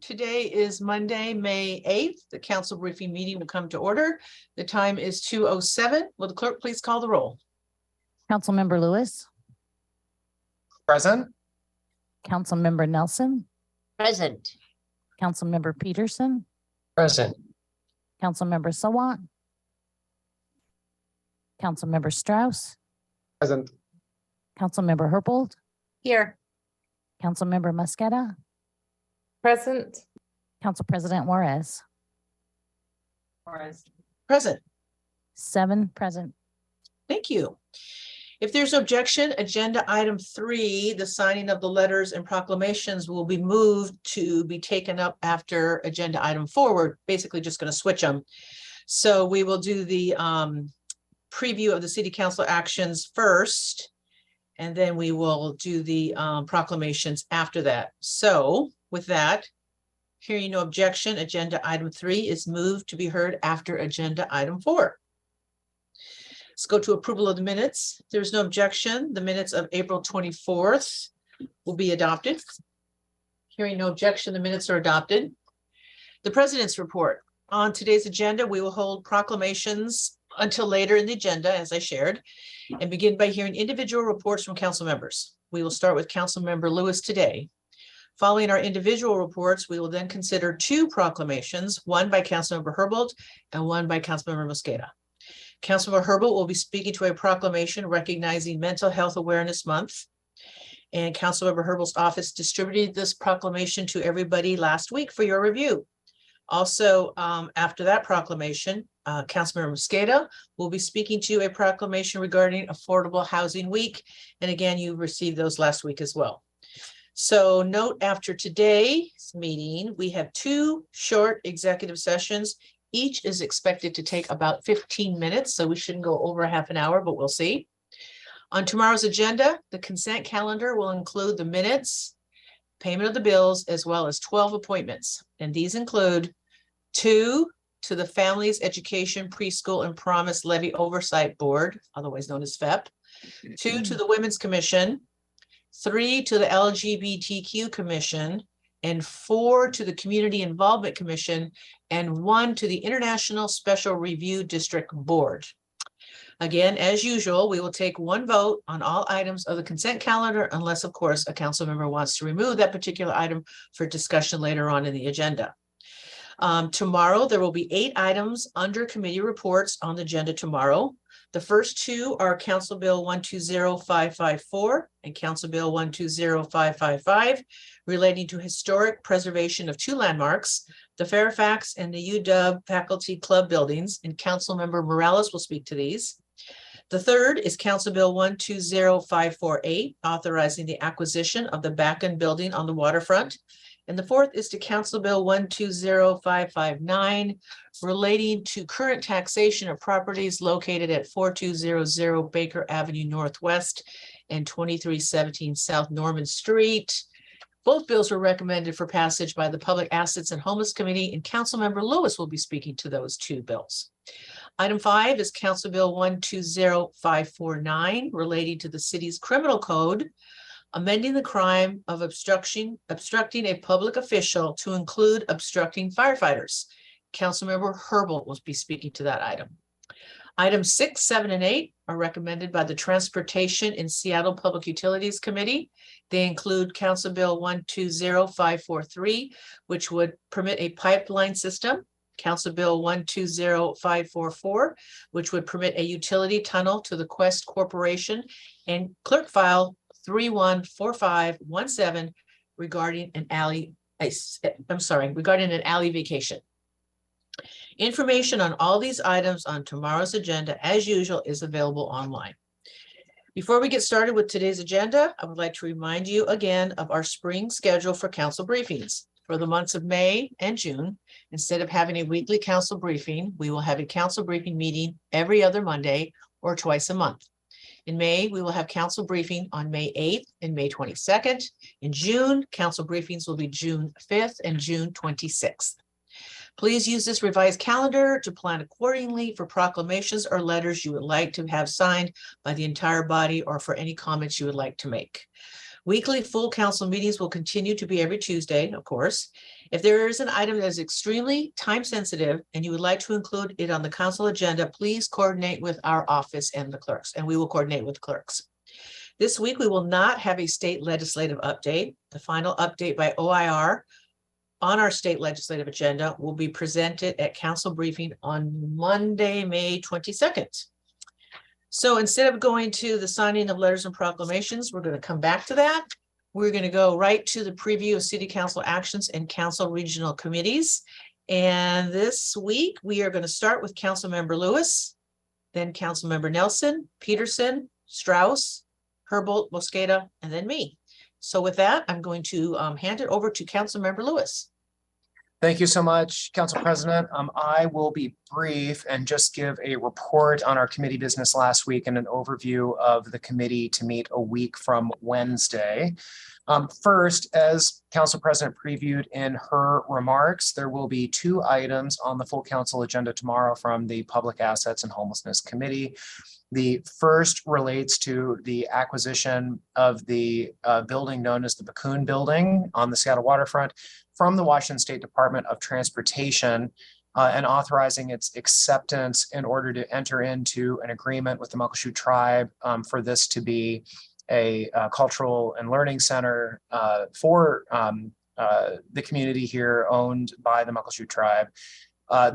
Today is Monday, May 8th. The council briefing meeting will come to order. The time is 2:07. Will the clerk please call the roll? Councilmember Lewis, Present. Councilmember Nelson, Present. Councilmember Peterson, Present. Councilmember Sawant, Councilmember Strauss, Present. Councilmember Herbold, Here. Councilmember Mosqueda, Present. Council President Juarez. Present. 7 present. Thank you. If there's no objection, agenda item 3, the signing of the letters and proclamations, will be moved to be taken up after agenda item 4. We're basically just going to switch them. So we will do the preview of the city council actions first, and then we will do the proclamations after that. So with that, hearing no objection, agenda item 3 is moved to be heard after agenda item 4. Let's go to approval of the minutes. If there's no objection, the minutes of April 24th will be adopted. Hearing no objection, the minutes are adopted. The president's report. On today's agenda, we will hold proclamations until later in the agenda, as I shared, and begin by hearing individual reports from council members. We will start with Councilmember Lewis today. Following our individual reports, we will then consider 2 proclamations, one by Councilmember Herbold and one by Councilmember Mosqueda. Councilmember Herbold will be speaking to a proclamation recognizing Mental Health Awareness Month. And Councilmember Herbold's office distributed this proclamation to everybody last week for your review. Also, after that proclamation, Councilmember Mosqueda will be speaking to a proclamation regarding Affordable Housing Week. And again, you received those last week as well. So note, after today's meeting, we have 2 short executive sessions. Each is expected to take about 15 minutes, so we shouldn't go over half an hour, but we'll see. On tomorrow's agenda, the consent calendar will include the minutes, payment of the bills, as well as 12 appointments. And these include 2 to the Families Education Preschool and Promise Levy Oversight Board, otherwise known as FEP, 2 to the Women's Commission, 3 to the LGBTQ Commission, and 4 to the Community Involvement Commission, and 1 to the International Special Review District Board. Again, as usual, we will take 1 vote on all items of the consent calendar, unless, of course, a council member wants to remove that particular item for discussion later on in the agenda. Tomorrow, there will be 8 items under committee reports on the agenda tomorrow. The first 2 are Council Bill 120554 and Council Bill 120555, relating to historic preservation of 2 landmarks, the Fairfax and the UW Faculty Club buildings, and Councilmember Morales will speak to these. The third is Council Bill 120548, authorizing the acquisition of the Backen building on the waterfront. And the fourth is to Council Bill 120559, relating to current taxation of properties located at 4200 Baker Avenue Northwest and 2317 South Norman Street. Both bills were recommended for passage by the Public Assets and Homeless Committee, and Councilmember Lewis will be speaking to those 2 bills. Item 5 is Council Bill 120549, relating to the city's criminal code, amending the crime of obstructing a public official to include obstructing firefighters. Councilmember Herbold will be speaking to that item. Items 6, 7, and 8 are recommended by the Transportation in Seattle Public Utilities Committee. They include Council Bill 120543, which would permit a pipeline system, Council Bill 120544, which would permit a utility tunnel to the Quest Corporation, and Clerk File 314517 regarding an alley vacation. Information on all these items on tomorrow's agenda, as usual, is available online. Before we get started with today's agenda, I would like to remind you again of our spring schedule for council briefings. For the months of May and June, instead of having a weekly council briefing, we will have a council briefing meeting every other Monday or twice a month. In May, we will have council briefing on May 8th and May 22nd. In June, council briefings will be June 5th and June 26th. Please use this revised calendar to plan accordingly for proclamations or letters you would like to have signed by the entire body, or for any comments you would like to make. Weekly full council meetings will continue to be every Tuesday, of course. If there is an item that is extremely time sensitive and you would like to include it on the council agenda, please coordinate with our office and the clerks, and we will coordinate with clerks. This week, we will not have a state legislative update. The final update by OIR on our state legislative agenda will be presented at council briefing on Monday, May 22nd. So instead of going to the signing of letters and proclamations, we're going to come back to that. We're going to go right to the preview of city council actions and council regional committees. And this week, we are going to start with Councilmember Lewis, then Councilmember Nelson, Peterson, Strauss, Herbold, Mosqueda, and then me. So with that, I'm going to hand it over to Councilmember Lewis. Thank you so much, Council President. I will be brief and just give a report on our committee business last week and an overview of the committee to meet a week from Wednesday. First, as Council President previewed in her remarks, there will be 2 items on the full council agenda tomorrow from the Public Assets and Homelessness Committee. The first relates to the acquisition of the building known as the Bakun Building on the Seattle waterfront from the Washington State Department of Transportation and authorizing its acceptance in order to enter into an agreement with the Muckleshoot Tribe for this to be a cultural and learning center for the community here owned by the Muckleshoot Tribe.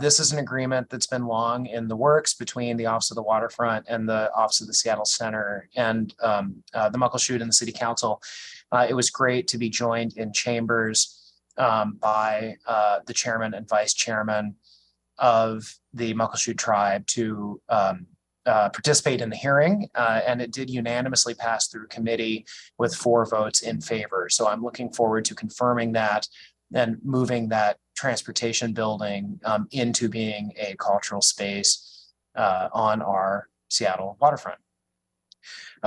This is an agreement that's been long in the works between the Office of the Waterfront and the Office of the Seattle Center and the Muckleshoot and the City Council. It was great to be joined in chambers by the chairman and vice chairman of the Muckleshoot Tribe to participate in the hearing, and it did unanimously pass through committee with 4 votes in favor. So I'm looking forward to confirming that and moving that transportation building into being a cultural space on our Seattle waterfront.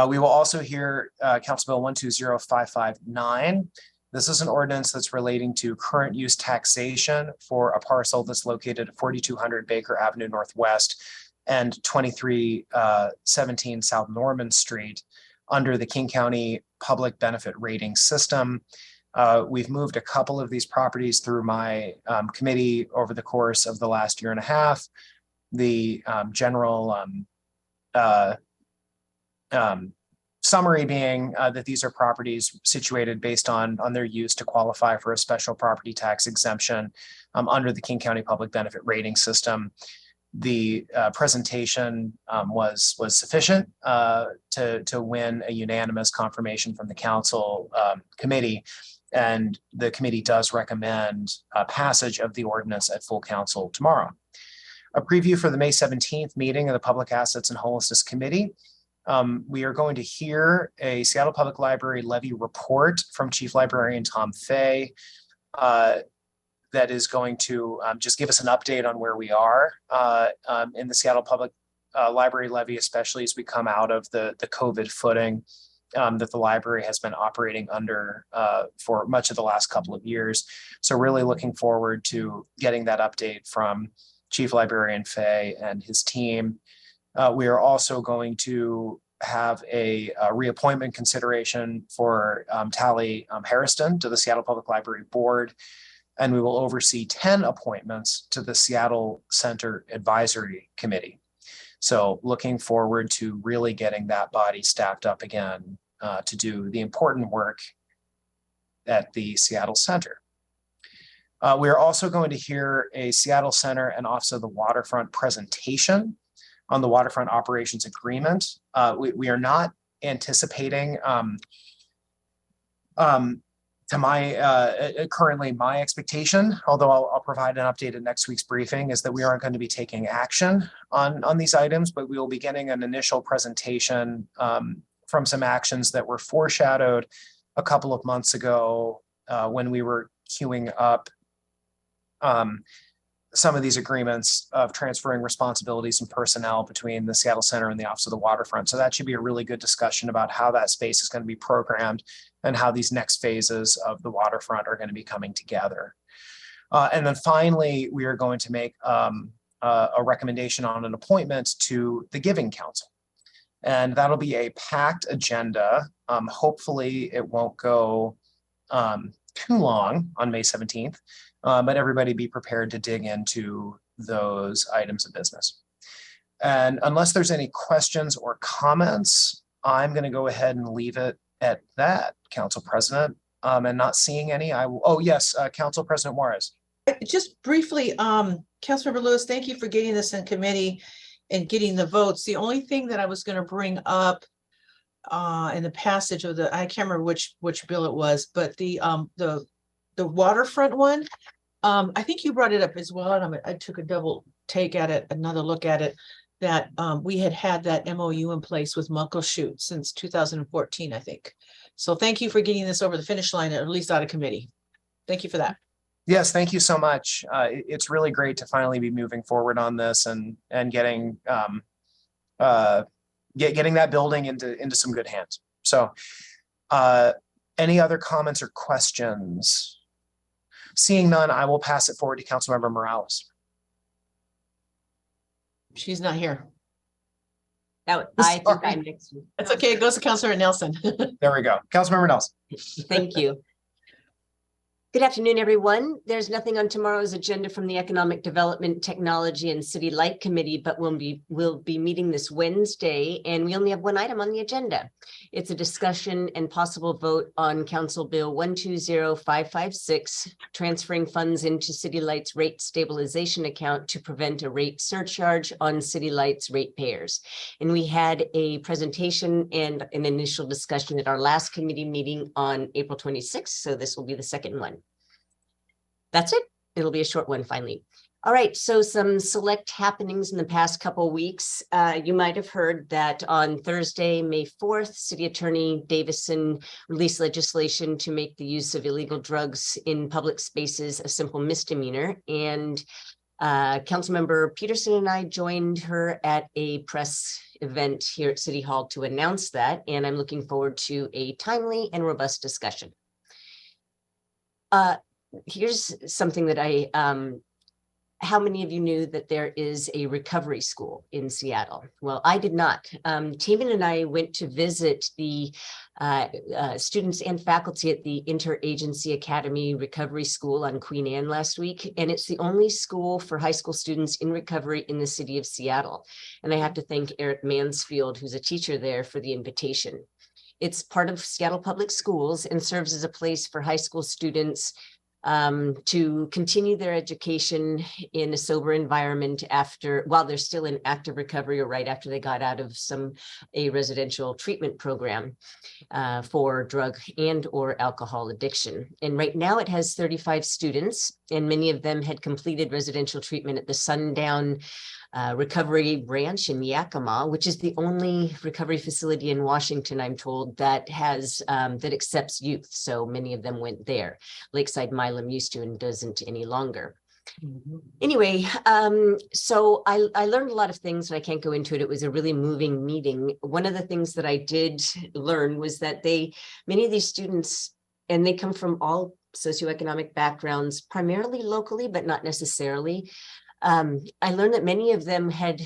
We will also hear Council Bill 120559. This is an ordinance that's relating to current use taxation for a parcel that's located at 4200 Baker Avenue Northwest and 2317 South Norman Street under the King County Public Benefit Rating System. We've moved a couple of these properties through my committee over the course of the last year and a half. The general summary being that these are properties situated based on their use to qualify for a special property tax exemption under the King County Public Benefit Rating System. The presentation was sufficient to win a unanimous confirmation from the council committee, and the committee does recommend passage of the ordinance at full council tomorrow. A preview for the May 17th meeting of the Public Assets and Homelessness Committee. We are going to hear a Seattle Public Library levy report from Chief Librarian Tom Fay that is going to just give us an update on where we are in the Seattle Public Library levy, especially as we come out of the COVID footing that the library has been operating under for much of the last couple of years. So really looking forward to getting that update from Chief Librarian Fay and his team. We are also going to have a reappointment consideration for Tally Harriston to the Seattle Public Library Board, and we will oversee 10 appointments to the Seattle Center Advisory Committee. So looking forward to really getting that body staffed up again to do the important work at the Seattle Center. We are also going to hear a Seattle Center and Office of the Waterfront presentation on the waterfront operations agreement. We are not anticipating to my currently my expectation, although I'll provide an update at next week's briefing, is that we aren't going to be taking action on these items, but we will be getting an initial presentation from some actions that were foreshadowed a couple of months ago when we were queuing up some of these agreements of transferring responsibilities and personnel between the Seattle Center and the Office of the Waterfront. So that should be a really good discussion about how that space is going to be programmed and how these next phases of the waterfront are going to be coming together. And then finally, we are going to make a recommendation on an appointment to the Giving Council. And that'll be a packed agenda. Hopefully it won't go too long on May 17th, but everybody be prepared to dig into those items of business. And unless there's any questions or comments, I'm going to go ahead and leave it at that, Council President. And not seeing any, I will, oh yes, Council President Juarez. Just briefly, Councilmember Lewis, thank you for getting this in committee and getting the votes. The only thing that I was going to bring up in the passage of the, I can't remember which bill it was, but the waterfront one, I think you brought it up as well, and I took a double take at it, another look at it, that we had that MOU in place with Muckleshoot since 2014, I think. So thank you for getting this over the finish line, or at least out of committee. Thank you for that. Yes, thank you so much. It's really great to finally be moving forward on this and getting getting that building into some good hands. So any other comments or questions? Seeing none, I will pass it forward to Councilmember Morales. She's not here. I think Sorry. I'm next. That's okay. It goes to Councilor Nelson. There we go. Councilmember Nelson. Thank you. Good afternoon, everyone. There's nothing on tomorrow's agenda from the Economic Development, Technology, and City Light Committee, but we'll be meeting this Wednesday, and we only have one item on the agenda. It's a discussion and possible vote on Council Bill 120556, transferring funds into City Light's rate stabilization account to prevent a rate surcharge on City Light's ratepayers. And we had a presentation and an initial discussion at our last committee meeting on April 26th, so this will be the second one. That's it. It'll be a short one finally. All right, so some select happenings in the past couple of weeks. You might have heard that on Thursday, May 4th, City Attorney Davison released legislation to make the use of illegal drugs in public spaces a simple misdemeanor. And Councilmember Peterson and I joined her at a press event here at City Hall to announce that, and I'm looking forward to a timely and robust discussion. Here's something that how many of you knew that there is a recovery school in Seattle? Well, I did not. Taman and I went to visit the students and faculty at the Interagency Academy Recovery School on Queen Anne last week, and it's the only school for high school students in recovery in the city of Seattle. And I have to thank Eric Mansfield, who's a teacher there, for the invitation. It's part of Seattle Public Schools and serves as a place for high school students to continue their education in a sober environment while they're still in active recovery or right after they got out of a residential treatment program for drug and or alcohol addiction. And right now it has 35 students, and many of them had completed residential treatment at the Sundown Recovery Branch in Yakima, which is the only recovery facility in Washington, I'm told, that has that accepts youth. So many of them went there. Lakeside Milam used to and doesn't any longer. Anyway, so I learned a lot of things, and I can't go into it. It was a really moving meeting. One of the things that I did learn was that many of these students, and they come from all socioeconomic backgrounds, primarily locally, but not necessarily. I learned that many of them had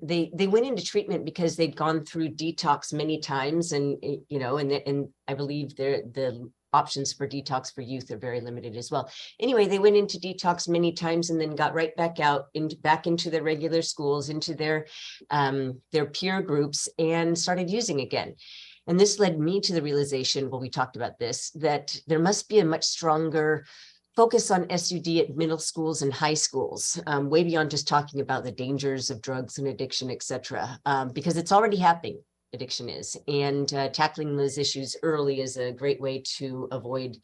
they went into treatment because they'd gone through detox many times, and and I believe the options for detox for youth are very limited as well. Anyway, they went into detox many times and then got right back out back into their regular schools, into their peer groups, and started using again. And this led me to the realization, well, we talked about this, that there must be a much stronger focus on SUD at middle schools and high schools, way beyond just talking about the dangers of drugs and addiction, et cetera, because it's already happening, addiction is, and tackling those issues early is a great way to avoid,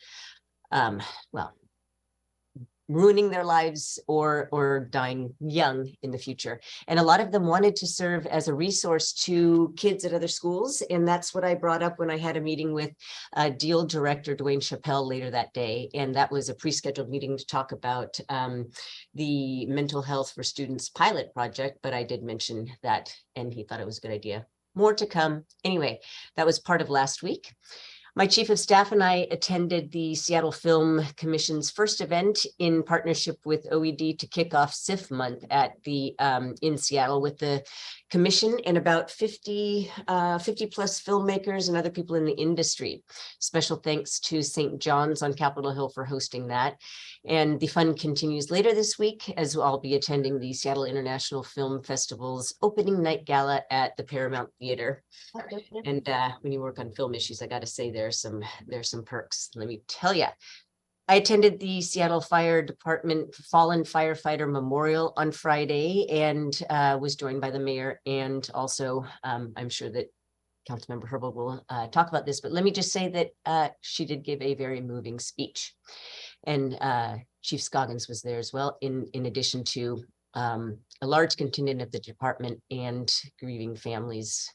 ruining their lives or dying young in the future. And a lot of them wanted to serve as a resource to kids at other schools. And that's what I brought up when I had a meeting with Deal Director Dwayne Chappelle later that day. And that was a pre-scheduled meeting to talk about the mental health for students pilot project. But I did mention that, and he thought it was a good idea. More to come. Anyway, that was part of last week. My chief of staff and I attended the Seattle Film Commission's first event in partnership with OED to kick off SIF month at the in Seattle with the commission and about 50 plus filmmakers and other people in the industry. Special thanks to St. John's on Capitol Hill for hosting that. And the fun continues later this week as I'll be attending the Seattle International Film Festival's opening night gala at the Paramount Theater. And when you work on film issues, I got to say there's some perks. Let me tell you. I attended the Seattle Fire Department Fallen Firefighter Memorial on Friday and was joined by the mayor. And also, I'm sure that Councilmember Herbold will talk about this, but let me just say that she did give a very moving speech. And Chief Scoggins was there as well, in addition to a large contingent of the department and grieving families.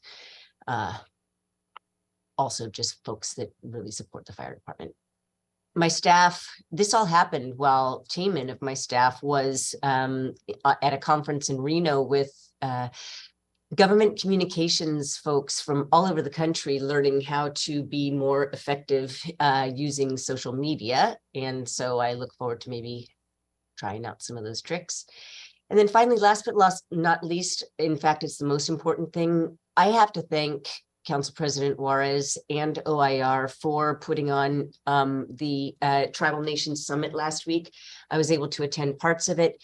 Also just folks that really support the fire department. My staff, this all happened while Taman of my staff was at a conference in Reno with government communications folks from all over the country learning how to be more effective using social media. And so I look forward to maybe trying out some of those tricks. And then finally, last but not least, in fact, it's the most important thing. I have to thank Council President Juarez and OIR for putting on the Tribal Nations Summit last week. I was able to attend parts of it.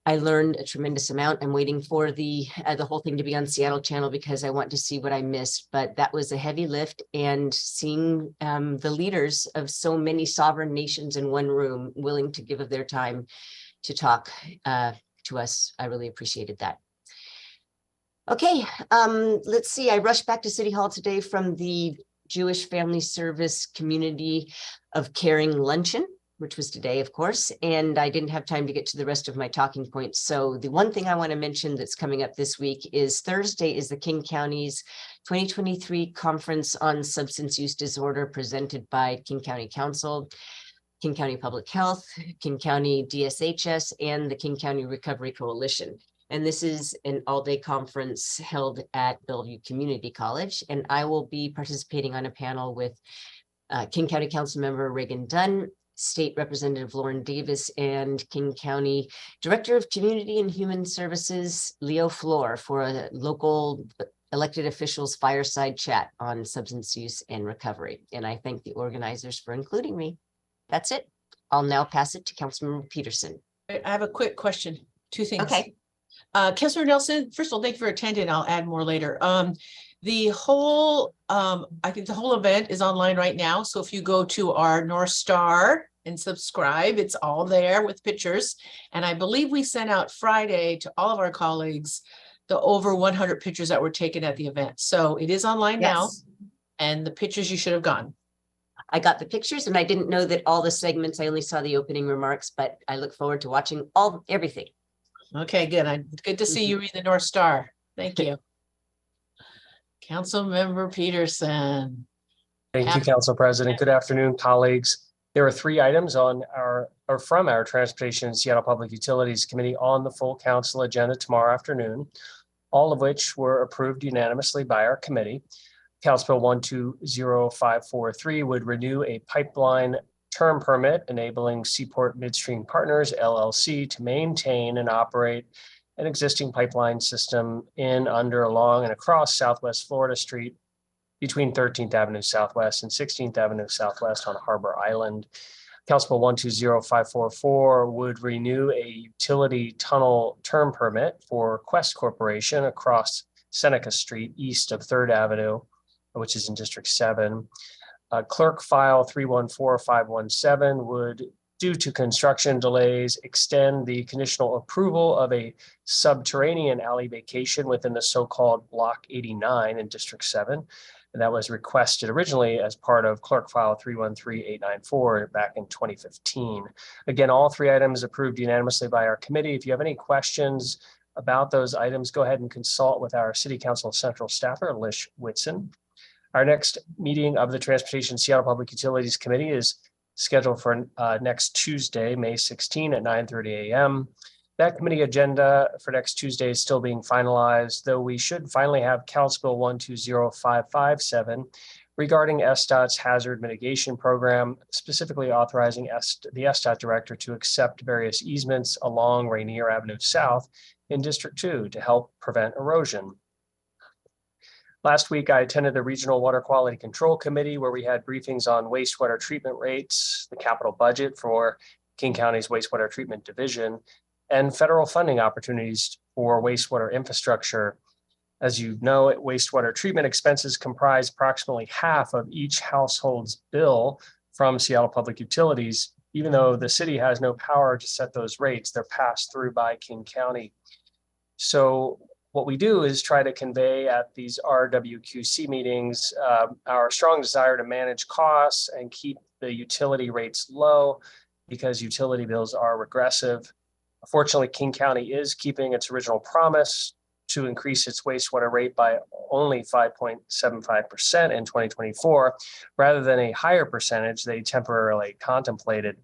I learned a tremendous amount. I'm waiting for the whole thing to be on Seattle Channel because I want to see what I missed, but that was a heavy lift, and seeing the leaders of so many sovereign nations in one room willing to give of their time to talk to us, I really appreciated that. Okay, let's see. I rushed back to City Hall today from the Jewish Family Service Community of Caring Luncheon, which was today, of course, and I didn't have time to get to the rest of my talking points. So the one thing I want to mention that's coming up this week is Thursday is the King County's 2023 Conference on Substance Use Disorder presented by King County Council, King County Public Health, King County DSHS, and the King County Recovery Coalition. And this is an all-day conference held at Bellevue Community College. And I will be participating on a panel with King County Council Member Reagan Dunn, State Representative Lauren Davis, and King County Director of Community and Human Services, Leo Floor, for a local elected officials fireside chat on substance use and recovery. And I thank the organizers for including me. That's it. I'll now pass it to Councilmember Peterson. I have a quick question, two things. Okay. Councilor Nelson, first of all, thank you for attending. I'll add more later. The whole, I think the whole event is online right now. So if you go to our North Star and subscribe, it's all there with pictures. And I believe we sent out Friday to all of our colleagues the over 100 pictures that were taken at the event. So it is online now, and the pictures you should have gotten. I got the pictures, and I didn't know that all the segments, I only saw the opening remarks, but I look forward to watching everything. Okay, good. Good to see you read the North Star. Thank you. Councilmember Peterson. Thank you, Council President. Good afternoon, colleagues. There are 3 items on from our Transportation and Seattle Public Utilities Committee on the full council agenda tomorrow afternoon, all of which were approved unanimously by our committee. House Bill 120543 would renew a pipeline term permit enabling Seaport Midstream Partners, LLC, to maintain and operate an existing pipeline system in, under, along, and across Southwest Florida Street between 13th Avenue Southwest and 16th Avenue Southwest on Harbor Island. House Bill 120544 would renew a utility tunnel term permit for Quest Corporation across Seneca Street east of 3rd Avenue, which is in District 7. Clerk File 314517 would, due to construction delays, extend the conditional approval of a subterranean alley vacation within the so-called Block 89 in District 7. And that was requested originally as part of Clerk File 313894 back in 2015. Again, all 3 items approved unanimously by our committee. If you have any questions about those items, go ahead and consult with our City Council Central staffer, Lish Whitson. Our next meeting of the Transportation Seattle Public Utilities Committee is scheduled for next Tuesday, May 16 at 9:30 a.m. That committee agenda for next Tuesday is still being finalized, though we should finally have Council Bill 120557 regarding SDOT's hazard mitigation program, specifically authorizing the SDOT director to accept various easements along Rainier Avenue South in District 2 to help prevent erosion. Last week, I attended the Regional Water Quality Control Committee, where we had briefings on wastewater treatment rates, the capital budget for King County's wastewater treatment division, and federal funding opportunities for wastewater infrastructure. As you know, wastewater treatment expenses comprise approximately half of each household's bill from Seattle Public Utilities. Even though the city has no power to set those rates, they're passed through by King County. So what we do is try to convey at these RWQC meetings our strong desire to manage costs and keep the utility rates low because utility bills are regressive. Fortunately, King County is keeping its original promise to increase its wastewater rate by only 5.75% in 2024, rather than a higher percentage they temporarily contemplated.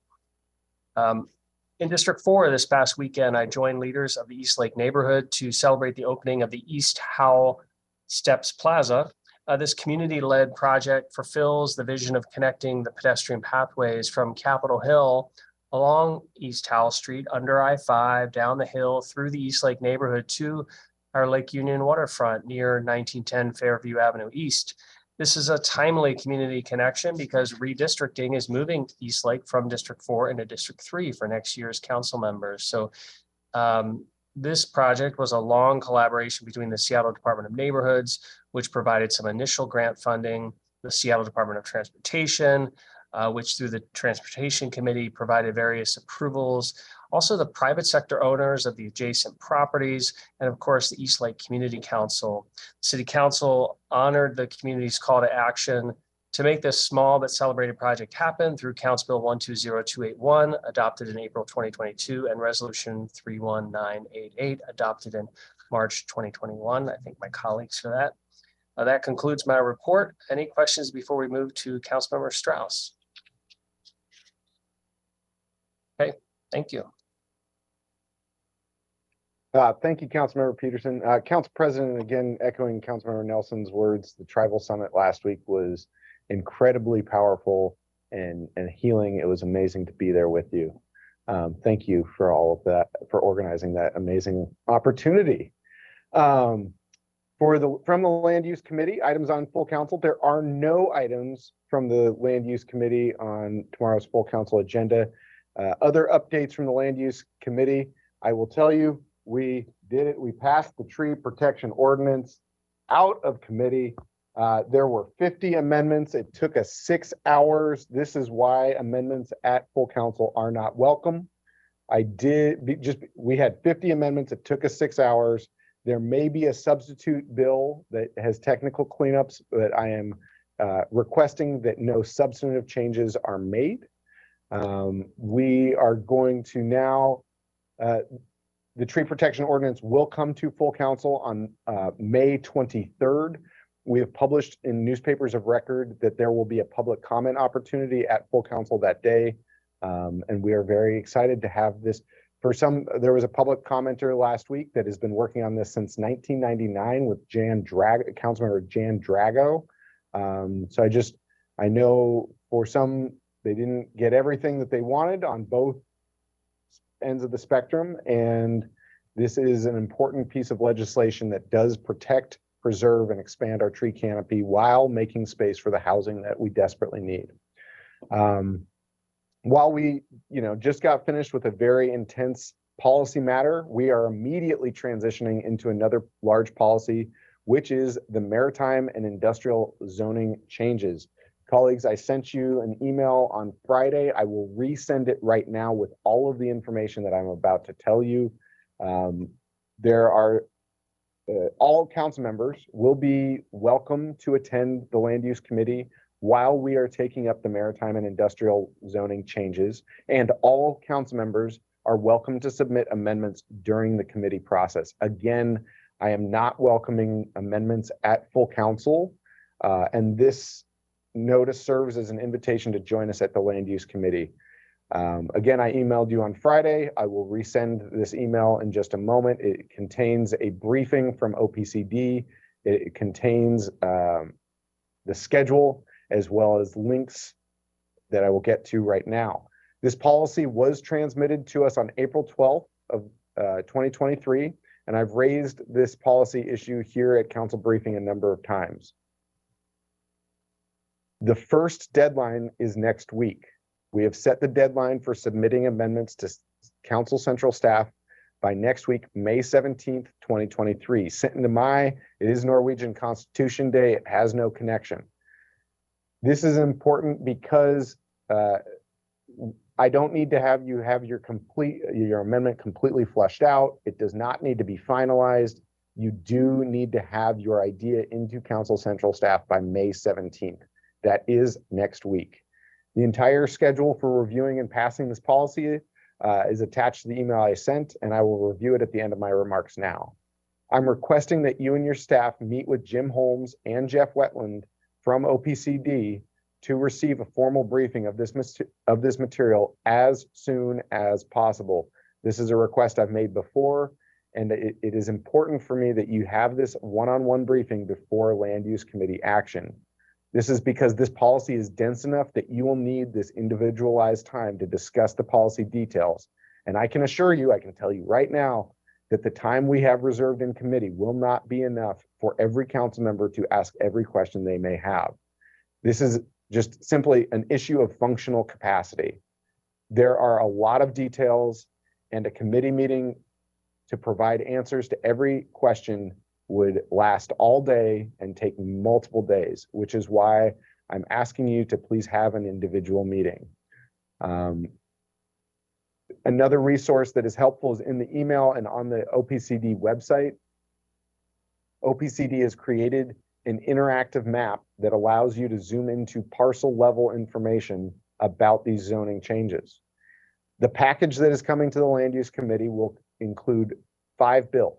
In District 4 this past weekend, I joined leaders of the East Lake neighborhood to celebrate the opening of the East Howell Steps Plaza. This community-led project fulfills the vision of connecting the pedestrian pathways from Capitol Hill along East Howell Street, under I-5, down the hill through the East Lake neighborhood to our Lake Union waterfront near 1910 Fairview Avenue East. This is a timely community connection because redistricting is moving East Lake from District 4 into District 3 for next year's council members. So this project was a long collaboration between the Seattle Department of Neighborhoods, which provided some initial grant funding, the Seattle Department of Transportation, which through the Transportation Committee provided various approvals, also the private sector owners of the adjacent properties, and of course, the East Lake Community Council. City Council honored the community's call to action to make this small but celebrated project happen through Council Bill 120281, adopted in April 2022, and Resolution 31988, adopted in March 2021. I thank my colleagues for that. That concludes my report. Any questions before we move to Councilmember Strauss? Okay, thank you. Thank you, Councilmember Peterson. Council President, again, echoing Councilmember Nelson's words, the Tribal Summit last week was incredibly powerful and healing. It was amazing to be there with you. Thank you for all of that, for organizing that amazing opportunity. From the Land Use Committee, items on full council, there are no items from the Land Use Committee on tomorrow's full council agenda. Other updates from the Land Use Committee, I will tell you, we did it. We passed the tree protection ordinance out of committee. There were 50 amendments. It took us 6 hours. This is why amendments at full council are not welcome. We had 50 amendments. It took us 6 hours. There may be a substitute bill that has technical cleanups, but I am requesting that no substantive changes are made. We are going to now, the tree protection ordinance will come to full council on May 23rd. We have published in newspapers of record that there will be a public comment opportunity at full council that day. And we are very excited to have this. There was a public commenter last week that has been working on this since 1999 with Councilmember Jan Drago. So I know for some, they didn't get everything that they wanted on both ends of the spectrum. And this is an important piece of legislation that does protect, preserve, and expand our tree canopy while making space for the housing that we desperately need. While we, just got finished with a very intense policy matter, we are immediately transitioning into another large policy, which is the maritime and industrial zoning changes. Colleagues, I sent you an email on Friday. I will resend it right now with all of the information that I'm about to tell you. All council members will be welcome to attend the Land Use Committee while we are taking up the maritime and industrial zoning changes, and all council members are welcome to submit amendments during the committee process. Again, I am not welcoming amendments at full council, and this notice serves as an invitation to join us at the Land Use Committee. Again, I emailed you on Friday. I will resend this email in just a moment. It contains a briefing from OPCD. It contains the schedule, as well as links that I will get to right now. This policy was transmitted to us on April 12th of 2023, and I've raised this policy issue here at council briefing a number of times. The first deadline is next week. We have set the deadline for submitting amendments to council central staff by next week, May 17th, 2023. Sitten Mai, it is Norwegian Constitution Day. It has no connection. This is important because I don't need to have you have your amendment completely fleshed out. It does not need to be finalized. You do need to have your idea into council central staff by May 17th. That is next week. The entire schedule for reviewing and passing this policy is attached to the email I sent, and I will review it at the end of my remarks now. I'm requesting that you and your staff meet with Jim Holmes and Jeff Wetland from OPCD to receive a formal briefing of this material as soon as possible. This is a request I've made before, and it is important for me that you have this one-on-one briefing before land use committee action. This is because this policy is dense enough that you will need this individualized time to discuss the policy details. And I can assure you, I can tell you right now, that the time we have reserved in committee will not be enough for every council member to ask every question they may have. This is just simply an issue of functional capacity. There are a lot of details, and a committee meeting to provide answers to every question would last all day and take multiple days, which is why I'm asking you to please have an individual meeting. Another resource that is helpful is in the email and on the OPCD website. OPCD has created an interactive map that allows you to zoom into parcel level information about these zoning changes. The package that is coming to the Land Use Committee will include 5 bills.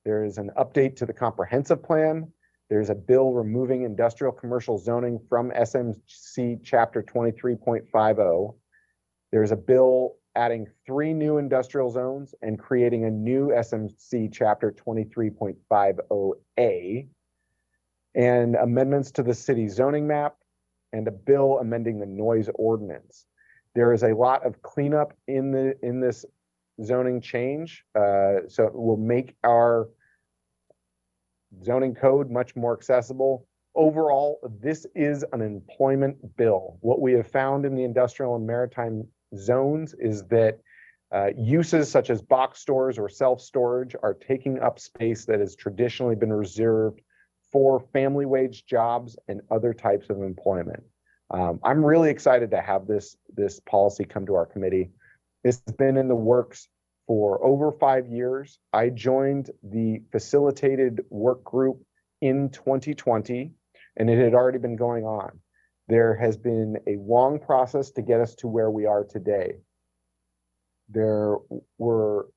There is an update to the comprehensive plan. There's a bill removing industrial commercial zoning from SMC chapter 23.50. There's a bill adding 3 new industrial zones and creating a new SMC chapter 23.50A, and amendments to the city zoning map, and a bill amending the noise ordinance. There is a lot of cleanup in this zoning change, so it will make our zoning code much more accessible. Overall, this is an employment bill. What we have found in the industrial and maritime zones is that uses such as box stores or self-storage are taking up space that has traditionally been reserved for family wage jobs and other types of employment. I'm really excited to have this policy come to our committee. This has been in the works for over 5 years. I joined the facilitated work group in 2020, and it had already been going on. There has been a long process to get us to where we are today. There were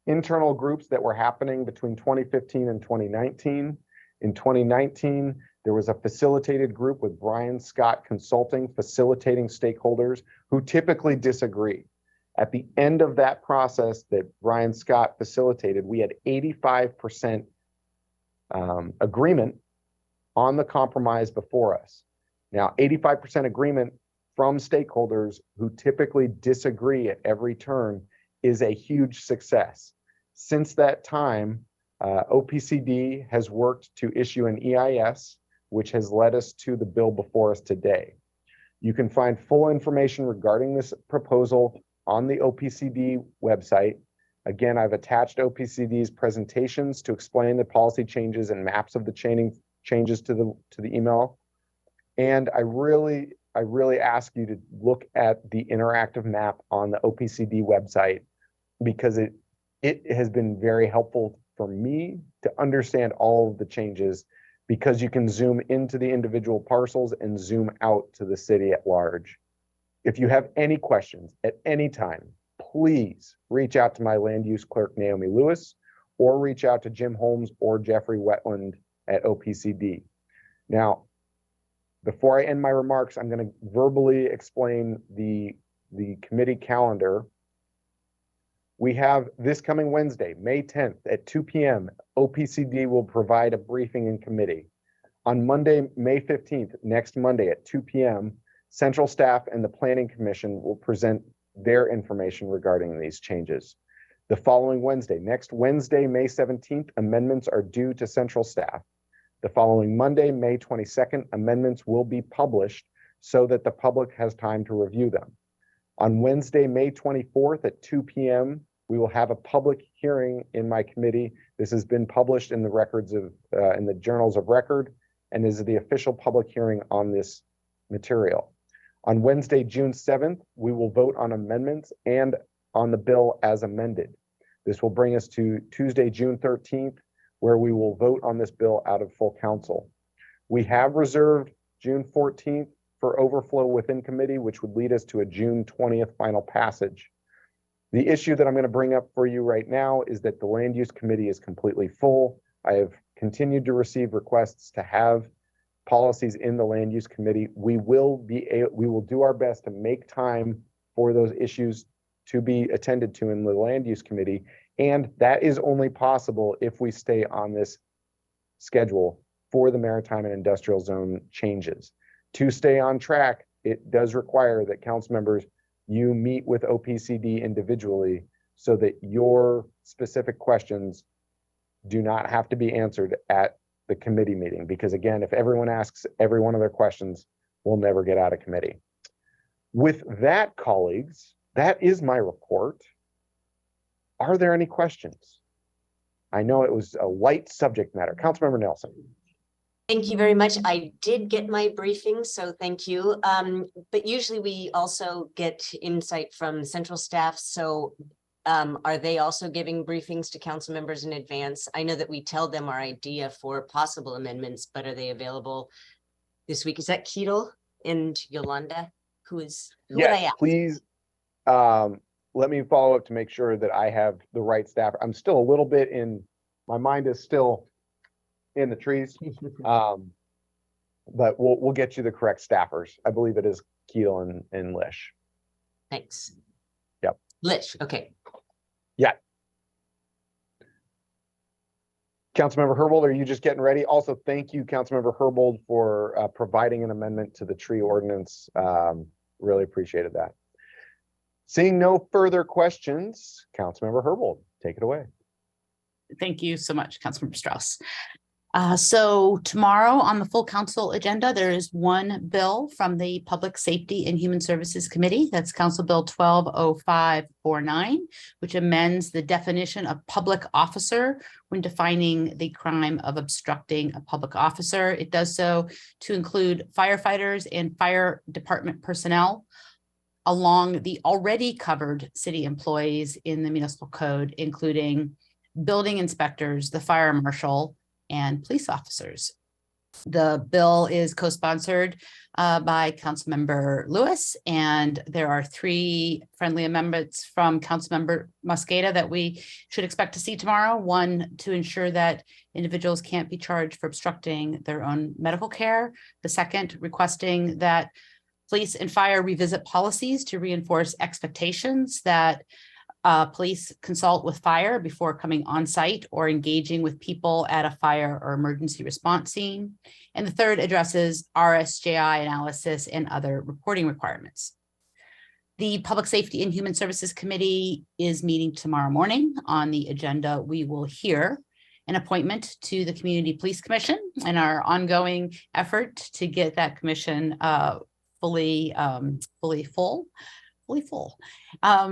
internal groups that were happening between 2015 and 2019. In 2019, there was a facilitated group with Brian Scott Consulting, facilitating stakeholders who typically disagree. At the end of that process that Brian Scott facilitated, we had 85% agreement on the compromise before us. Now, 85% agreement from stakeholders who typically disagree at every turn is a huge success. Since that time, OPCD has worked to issue an EIS, which has led us to the bill before us today. You can find full information regarding this proposal on the OPCD website. Again, I've attached OPCD's presentations to explain the policy changes and maps of the changes to the email. And I really ask you to look at the interactive map on the OPCD website, because it has been very helpful for me to understand all of the changes, because you can zoom into the individual parcels and zoom out to the city at large. If you have any questions at any time, please reach out to my land use clerk, Naomi Lewis, or reach out to Jim Holmes or Jeffrey Wetland at OPCD. Now, before I end my remarks, I'm going to verbally explain the committee calendar. We have this coming Wednesday, May 10th at 2 p.m. OPCD will provide a briefing in committee. On Monday, May 15th, next Monday at 2 p.m., Central staff and the Planning Commission will present their information regarding these changes. The following Wednesday, next Wednesday, May 17th, amendments are due to Central staff. The following Monday, May 22nd, amendments will be published so that the public has time to review them. On Wednesday, May 24th at 2 p.m., we will have a public hearing in my committee. This has been published in the records of, in the journals of record, and is the official public hearing on this material. On Wednesday, June 7th, we will vote on amendments and on the bill as amended. This will bring us to Tuesday, June 13th, where we will vote on this bill out of full council. We have reserved June 14th for overflow within committee, which would lead us to a June 20th final passage. The issue that I'm going to bring up for you right now is that the Land Use Committee is completely full. I have continued to receive requests to have policies in the Land Use Committee. We will do our best to make time for those issues to be attended to in the Land Use Committee, and that is only possible if we stay on this schedule for the Maritime and Industrial Zone changes. To stay on track, it does require that council members, you meet with OPCD individually so that your specific questions do not have to be answered at the committee meeting. Because again, if everyone asks every one of their questions, we'll never get out of committee. With that, colleagues, that is my report. Are there any questions? I know it was a light subject matter. Councilmember Nelson. Thank you very much. I did get my briefing, so thank you. But usually we also get insight from central staff. So are they also giving briefings to council members in advance? I know that we tell them our idea for possible amendments, but are they available this week? Is that Keatle and Yolanda? Who would I Yes, ask? please. Let me follow up to make sure that I have the right staff. I'm still a little bit my mind is still in the trees. But we'll get you the correct staffers. I believe it is Keel and Lish. Thanks. Yep. Lish, okay. Yeah. Councilmember Herbold, are you just getting ready? Also, thank you, Councilmember Herbold, for providing an amendment to the tree ordinance. Really appreciated that. Seeing no further questions, Councilmember Herbold, take it away. Thank you so much, Councilmember Strauss. So tomorrow on the full council agenda, there is one bill from the Public Safety and Human Services Committee. That's Council Bill 120549, which amends the definition of public officer when defining the crime of obstructing a public officer. It does so to include firefighters and fire department personnel along the already covered city employees in the municipal code, including building inspectors, the fire marshal, and police officers. The bill is co-sponsored by Councilmember Lewis, and there are 3 friendly amendments from Councilmember Mosqueda that we should expect to see tomorrow. One, to ensure that individuals can't be charged for obstructing their own medical care. The second, requesting that police and fire revisit policies to reinforce expectations that police consult with fire before coming on site or engaging with people at a fire or emergency response scene. And the third addresses RSJI analysis and other reporting requirements. The Public Safety and Human Services Committee is meeting tomorrow morning. On the agenda, we will hear an appointment to the Community Police Commission and our ongoing effort to get that commission fully full.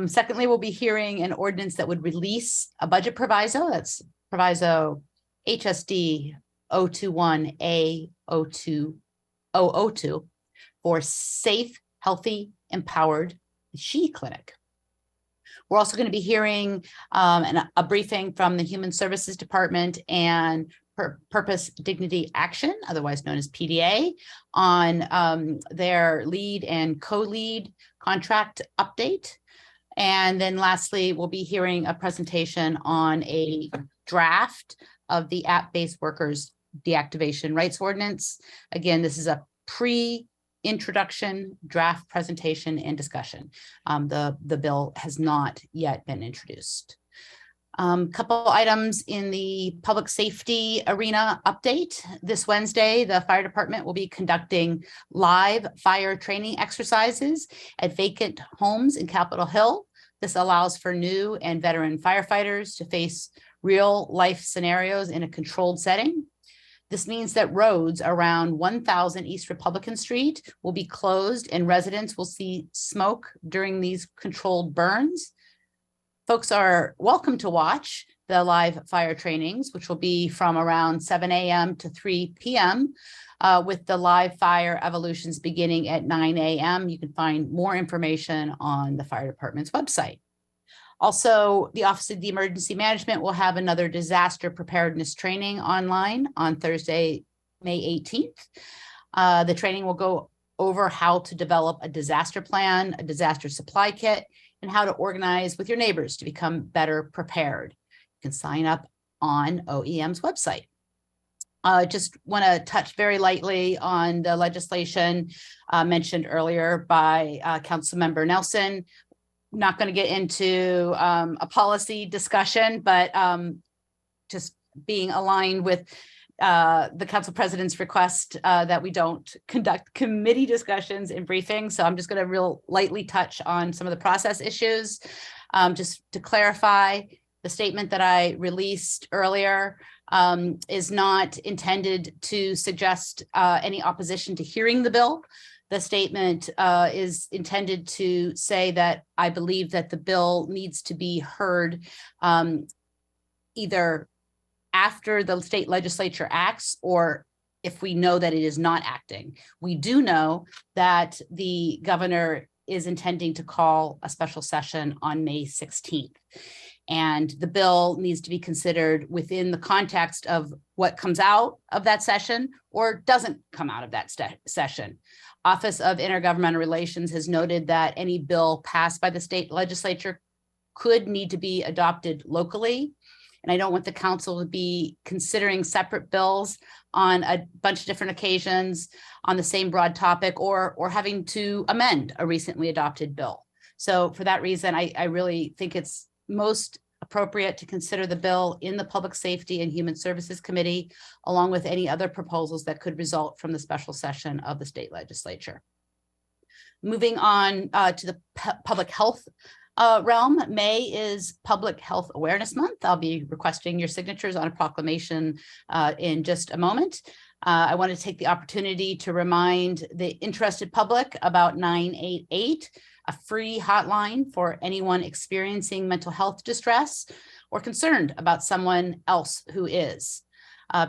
Secondly, we'll be hearing an ordinance that would release a budget proviso. That's proviso HSD 021A002 for safe, healthy, empowered She Clinic. We're also going to be hearing a briefing from the Human Services Department and Purpose Dignity Action, otherwise known as PDA, on their lead and co-lead contract update. And then lastly, we'll be hearing a presentation on a draft of the app-based workers deactivation rights ordinance. Again, this is a pre-introduction draft presentation and discussion. The bill has not yet been introduced. Couple items in the public safety arena update. This Wednesday, the fire department will be conducting live fire training exercises at vacant homes in Capitol Hill. This allows for new and veteran firefighters to face real life scenarios in a controlled setting. This means that roads around 1000 East Republican Street will be closed and residents will see smoke during these controlled burns. Folks are welcome to watch the live fire trainings, which will be from around 7 a.m. to 3 p.m. With the live fire evolutions beginning at 9 a.m. You can find more information on the fire department's website. Also, the Office of the Emergency Management will have another disaster preparedness training online on Thursday, May 18th. The training will go over how to develop a disaster plan, a disaster supply kit, and how to organize with your neighbors to become better prepared. You can sign up on OEM's website. Just want to touch very lightly on the legislation mentioned earlier by Councilmember Nelson. Not going to get into a policy discussion, but just being aligned with the council president's request that we don't conduct committee discussions and briefings. So I'm just going to real lightly touch on some of the process issues. Just to clarify, the statement that I released earlier is not intended to suggest any opposition to hearing the bill. The statement is intended to say that I believe that the bill needs to be heard either after the state legislature acts or if we know that it is not acting. We do know that the governor is intending to call a special session on May 16th. And the bill needs to be considered within the context of what comes out of that session or doesn't come out of that session. Office of Intergovernmental Relations has noted that any bill passed by the state legislature could need to be adopted locally. And I don't want the council to be considering separate bills on a bunch of different occasions on the same broad topic or having to amend a recently adopted bill. So for that reason, I really think it's most appropriate to consider the bill in the Public Safety and Human Services Committee, along with any other proposals that could result from the special session of the state legislature. Moving on to the public health realm, May is Public Health Awareness Month. I'll be requesting your signatures on a proclamation in just a moment. I want to take the opportunity to remind the interested public about 988, a free hotline for anyone experiencing mental health distress or concerned about someone else who is.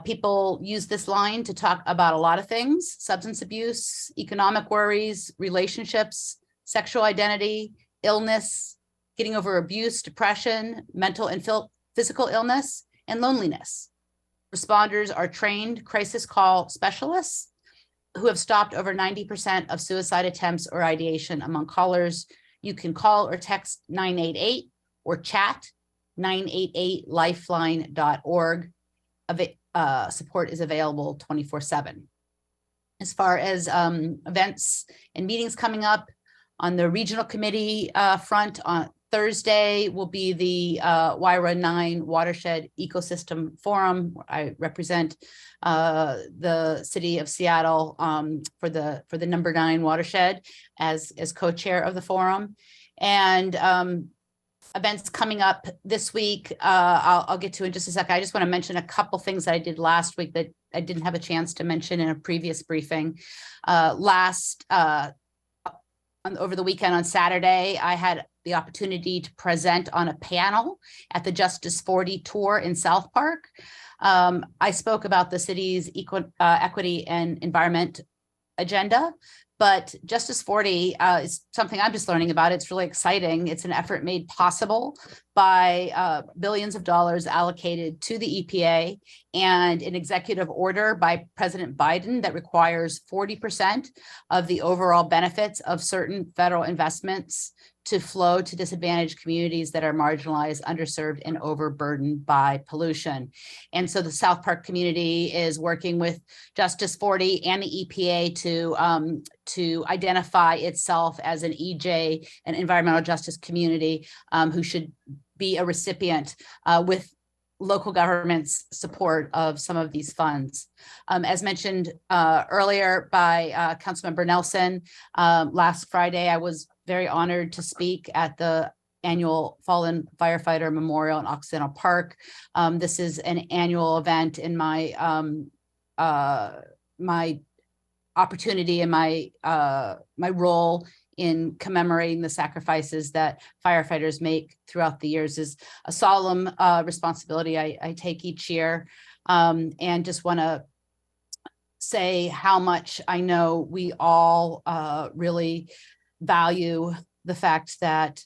People use this line to talk about a lot of things: substance abuse, economic worries, relationships, sexual identity, illness, getting over abuse, depression, mental and physical illness, and loneliness. Responders are trained crisis call specialists who have stopped over 90% of suicide attempts or ideation among callers. You can call or text 988 or chat 988lifeline.org. Support is available 24/7. As far as events and meetings coming up, on the regional committee front, on Thursday will be the WIRA 9 Watershed Ecosystem Forum. I represent the city of Seattle for the number 9 watershed as co-chair of the forum. And events coming up this week, I'll get to in just a second. I just want to mention a couple things that I did last week that I didn't have a chance to mention in a previous briefing. Over the weekend on Saturday, I had the opportunity to present on a panel at the Justice 40 tour in South Park. I spoke about the city's equity and environment agenda, but Justice 40 is something I'm just learning about. It's really exciting. It's an effort made possible by billions of dollars allocated to the EPA and an executive order by President Biden that requires 40% of the overall benefits of certain federal investments to flow to disadvantaged communities that are marginalized, underserved, and overburdened by pollution. And so the South Park community is working with Justice 40 and the EPA to identify itself as an EJ, an environmental justice community, who should be a recipient with local government's support of some of these funds. As mentioned earlier by Councilmember Nelson, last Friday, I was very honored to speak at the annual Fallen Firefighter Memorial in Occidental Park. This is an annual event in my my opportunity and my role in commemorating the sacrifices that firefighters make throughout the years is a solemn responsibility I take each year. And just want to say how much I know we all really value the fact that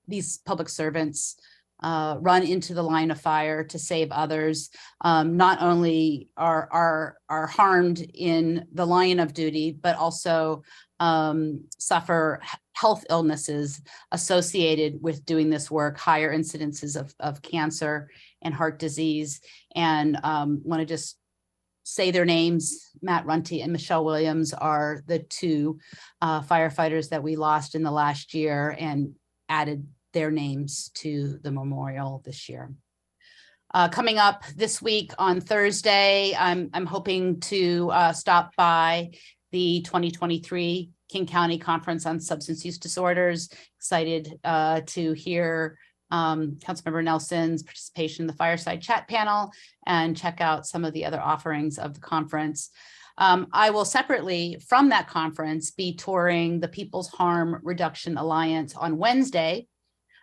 these public servants run into the line of fire to save others, not only are harmed in the line of duty, but also suffer health illnesses associated with doing this work, higher incidences of cancer and heart disease. And want to just say their names. Matt Runty and Michelle Williams are the two firefighters that we lost in the last year, and added their names to the memorial this year. Coming up this week on Thursday, I'm hoping to stop by the 2023 King County Conference on Substance Use Disorders. Excited to hear Councilmember Nelson's participation in the fireside chat panel and check out some of the other offerings of the conference. I will separately from that conference be touring the People's Harm Reduction Alliance on Wednesday.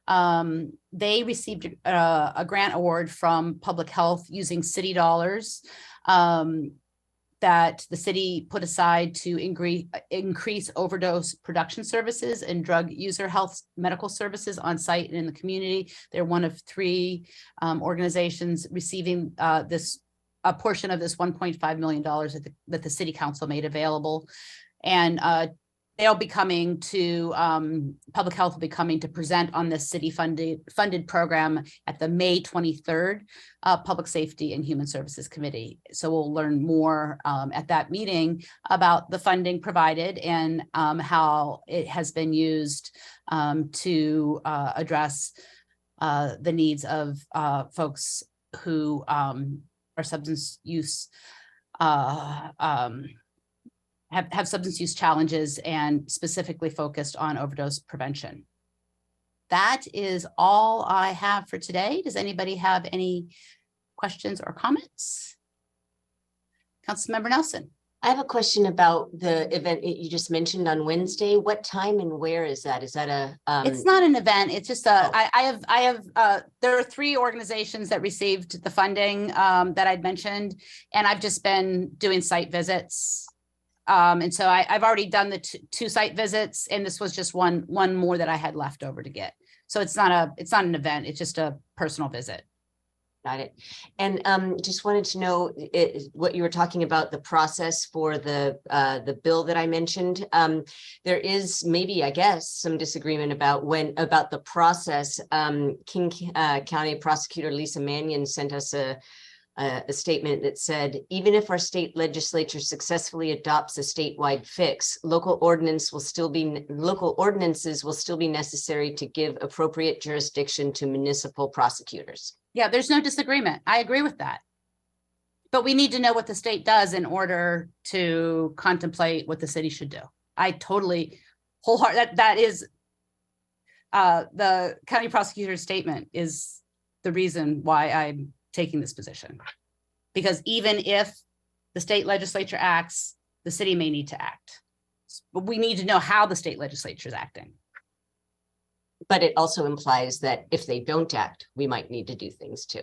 They received a grant award from Public Health using city dollars that the city put aside to increase overdose production services and drug user health medical services on site and in the community. They're one of 3 organizations receiving a portion of this $1.5 million that the city council made available. And they'll be coming to, Public Health will be coming to present on this city funded program at the May 23rd Public Safety and Human Services Committee. So we'll learn more at that meeting about the funding provided and how it has been used to address the needs of folks who are substance use have substance use challenges and specifically focused on overdose prevention. That is all I have for today. Does anybody have any questions or comments? Councilmember Nelson. I have a question about the event you just mentioned on Wednesday. What time and where is that? Is that a? It's not an event. It's just I have there are 3 organizations that received the funding that I'd mentioned, and I've just been doing site visits. And so I've already done the 2 site visits, and this was just one more that I had left over to get. So it's not an event. It's just a personal visit. Got it. And just wanted to know what you were talking about, the process for the bill that I mentioned. There is maybe, I guess, some disagreement about the process. King County Prosecutor Lisa Mannion sent us a statement that said, even if our state legislature successfully adopts a statewide fix, local ordinances will still be necessary to give appropriate jurisdiction to municipal prosecutors. Yeah, there's no disagreement. I agree with that. But we need to know what the state does in order to contemplate what the city should do. I totally wholeheartedly, that is the county prosecutor's statement is the reason why I'm taking this position. Because even if the state legislature acts, the city may need to act. But we need to know how the state legislature is acting. But it also implies that if they don't act, we might need to do things too.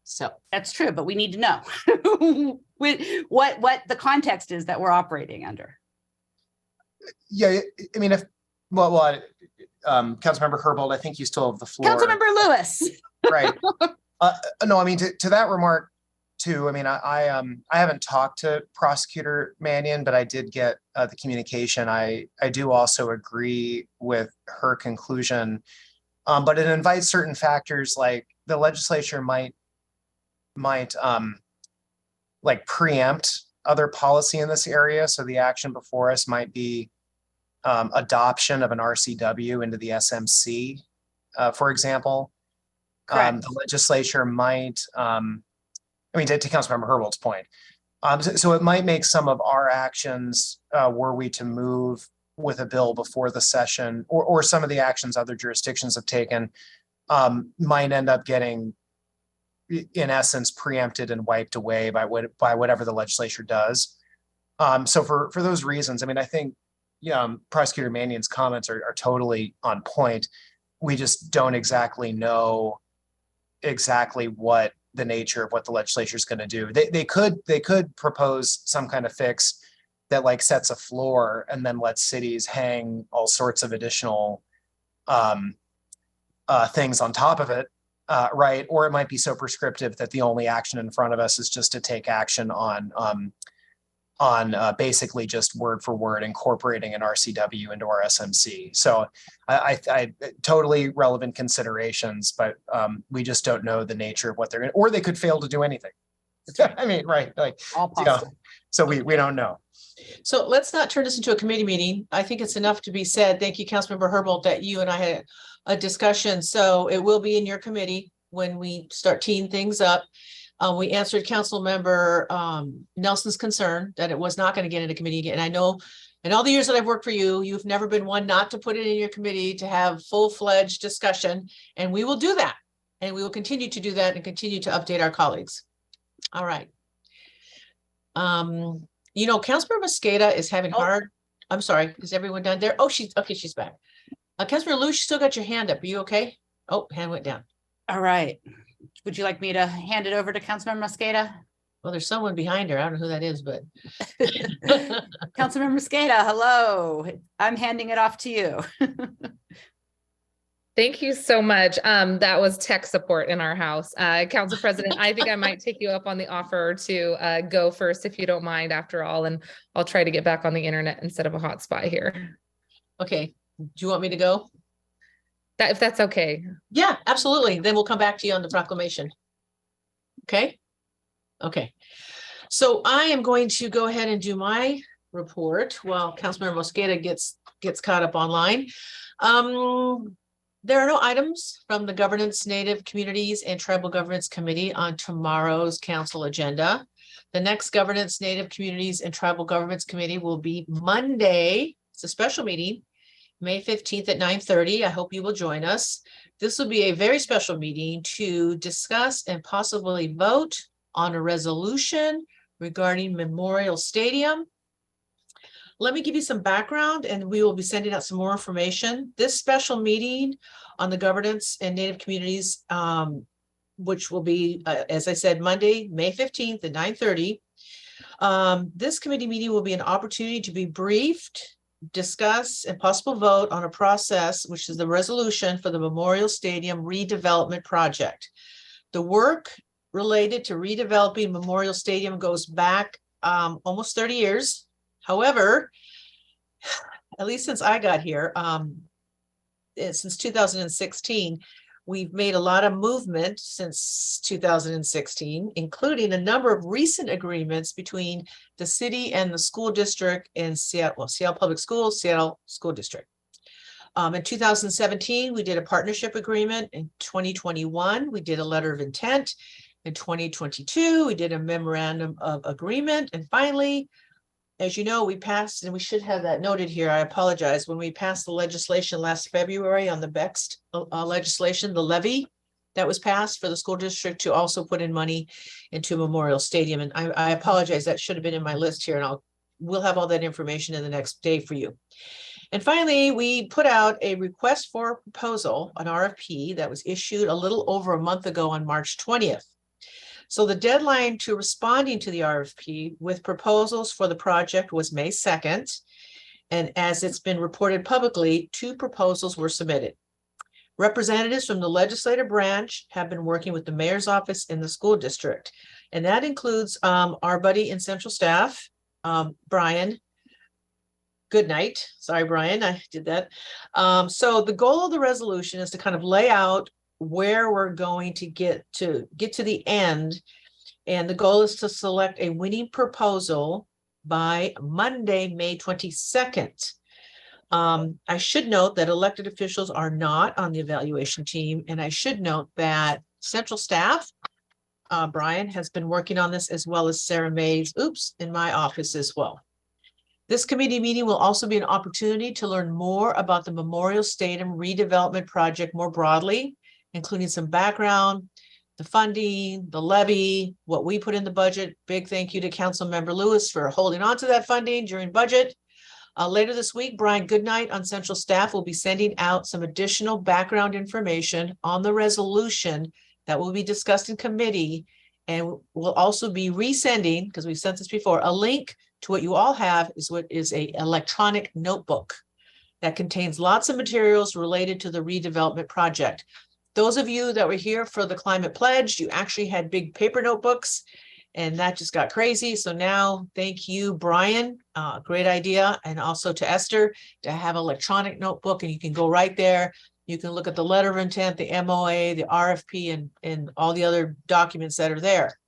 So that's true, but we need to know what the context is that we're operating under. Yeah, I mean, Councilmember Herbold, I think you still have the floor. Councilmember Lewis. Right. No, I mean, to that remark too, I mean, I haven't talked to Prosecutor Mannion, but I did get the communication. I do also agree with her conclusion, but it invites certain factors like the legislature might like preempt other policy in this area. So the action before us might be adoption of an RCW into the SMC. for example. Correct. The legislature might, to Councilmember Herbold's point. So it might make some of our actions, were we to move with a bill before the session, or some of the actions other jurisdictions have taken, might end up getting, in essence, preempted and wiped away by whatever the legislature does. So for those reasons, I think Prosecutor Mannion's comments are totally on point. We just don't exactly know exactly what the nature of what the legislature is going to do. They could propose some kind of fix that like sets a floor and then lets cities hang all sorts of additional things on top of it, right? Or it might be so prescriptive that the only action in front of us is just to take action on basically just word for word incorporating an RCW into our SMC. So I totally relevant considerations, but we just don't know the nature of what they're going to, or they could fail to do anything. Right. Like, All possible. so we don't know. So let's not turn this into a committee meeting. I think it's enough to be said. Thank you, Councilmember Herbold, that you and I had a discussion. So it will be in your committee when we start teeing things up. We answered Councilmember Nelson's concern that it was not going to get into committee again. And I know in all the years that I've worked for you, you've never been one not to put it in your committee to have full-fledged discussion. And we will do that. And we will continue to do that and continue to update our colleagues. All right. Councilmember Mosqueda is having hard. I'm sorry. Is everyone done there? Oh, she's back. Councilmember Lou, you still got your hand up. Are you okay? Oh, hand went down. All right. Would you like me to hand it over to Councilmember Mosqueda? Well, there's someone behind her. I don't know who that is, but. Councilmember Mosqueda, hello. I'm handing it off to you. Thank you so much. That was tech support in our house. Council President, I think I might take you up on the offer to go first, if you don't mind, after all, and I'll try to get back on the internet instead of a hotspot here. Okay. Do you want me to go? If that's okay. Yeah, absolutely. Then we'll come back to you on the proclamation. Okay. Okay. So I am going to go ahead and do my report while Councilmember Mosqueda gets caught up online. There are no items from the Governance, Native Communities, and Tribal Governments Committee on tomorrow's council agenda. The next Governance, Native Communities, and Tribal Governments Committee will be Monday. It's a special meeting, May 15th at 9:30. I hope you will join us. This will be a very special meeting to discuss and possibly vote on a resolution regarding Memorial Stadium. Let me give you some background and we will be sending out some more information. This special meeting on the Governance and Native Communities, which will be, as I said, Monday, May 15th at 9:30. This committee meeting will be an opportunity to be briefed, discuss, and possible vote on a process, which is the resolution for the Memorial Stadium redevelopment project. The work related to redeveloping Memorial Stadium goes back almost 30 years. However, at least since I got here, since 2016, we've made a lot of movement since 2016, including a number of recent agreements between the city and the school district in Seattle, well, Seattle Public Schools, Seattle School District. In 2017, we did a partnership agreement. In 2021, we did a letter of intent. In 2022, we did a memorandum of agreement. And finally, as you know, we passed, and we should have that noted here, I apologize, when we passed the legislation last February on the BEXT legislation, the levy that was passed for the school district to also put in money into Memorial Stadium. And I apologize, that should have been in my list here, and we'll have all that information in the next day for you. And finally, we put out a request for proposal, an RFP that was issued a little over a month ago on March 20th. So the deadline to responding to the RFP with proposals for the project was May 2nd. And as it's been reported publicly, 2 proposals were submitted. Representatives from the legislative branch have been working with the mayor's office in the school district. And that includes our buddy in central staff, Brian. Good night. Sorry, Brian, I did that. So the goal of the resolution is to kind of lay out where we're going to get to the end. And the goal is to select a winning proposal by Monday, May 22nd. I should note that elected officials are not on the evaluation team, and I should note that central staff, Brian has been working on this, as well as Sarah Mays, in my office as well. This committee meeting will also be an opportunity to learn more about the Memorial Stadium redevelopment project more broadly, including some background, the funding, the levy, what we put in the budget. Big thank you to Councilmember Lewis for holding on to that funding during budget. Later this week, Brian Goodnight on Central Staff will be sending out some additional background information on the resolution that will be discussed in committee. And we'll also be resending, because we've sent this before, a link to what you all have is what is a electronic notebook that contains lots of materials related to the redevelopment project. Those of you that were here for the climate pledge, you actually had big paper notebooks, and that just got crazy. So now, thank you, Brian. Great idea. And also to Esther to have an electronic notebook, and you can go right there. You can look at the letter of intent, the MOA, the RFP, and all the other documents that are there.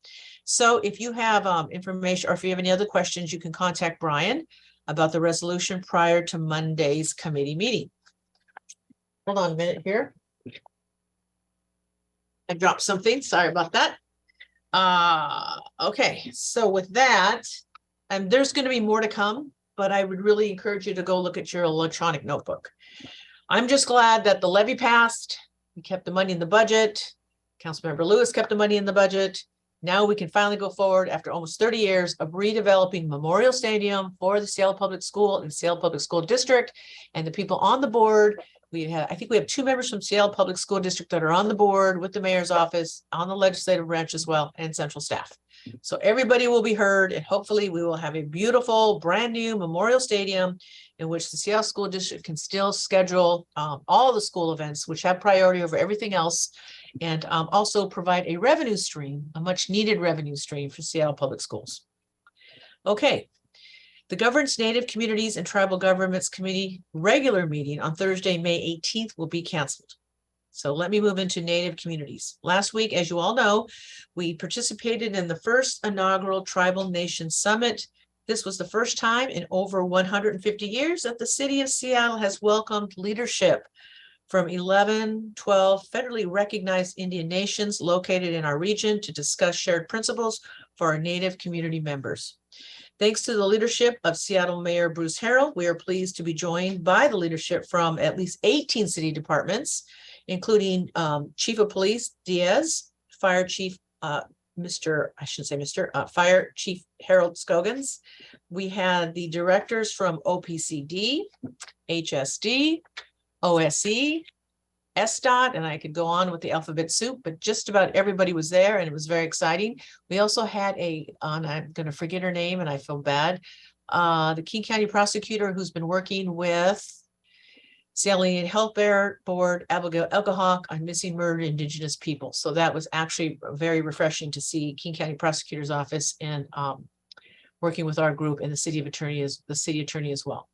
So if you have information, or if you have any other questions, you can contact Brian about the resolution prior to Monday's committee meeting. Hold on a minute here. I dropped something. Sorry about that. Okay, so with that, there's going to be more to come, but I would really encourage you to go look at your electronic notebook. I'm just glad that the levy passed. We kept the money in the budget. Councilmember Lewis kept the money in the budget. Now we can finally go forward after almost 30 years of redeveloping Memorial Stadium for the Seattle Public School and Seattle Public School District, and the people on the board. I think we have 2 members from Seattle Public School District that are on the board with the mayor's office, on the legislative branch as well, and central staff. So everybody will be heard, and hopefully we will have a beautiful, brand new Memorial Stadium in which the Seattle School District can still schedule all the school events, which have priority over everything else, and also provide a revenue stream, a much needed revenue stream for Seattle Public Schools. Okay. The Governance Native Communities and Tribal Governments Committee regular meeting on Thursday, May 18th will be canceled. So let me move into Native communities. Last week, as you all know, we participated in the first inaugural Tribal Nation Summit. This was the first time in over 150 years that the city of Seattle has welcomed leadership from 12 federally recognized Indian nations located in our region to discuss shared principles for our Native community members. Thanks to the leadership of Seattle Mayor Bruce Harrell, we are pleased to be joined by the leadership from at least 18 city departments, including Chief of Police Diaz, Fire Chief Fire Chief Harold Scogans. We had the directors from OPCD, HSD, OSE, SDOT, and I could go on with the alphabet soup, but just about everybody was there, and it was very exciting. We also had I'm going to forget her name, and I feel bad, the King County prosecutor who's been working with Seattle Indian Health Board, Abigail Elkahawk, on missing murdered Indigenous people. So that was actually very refreshing to see King County prosecutor's office and working with our group and the city attorney as well.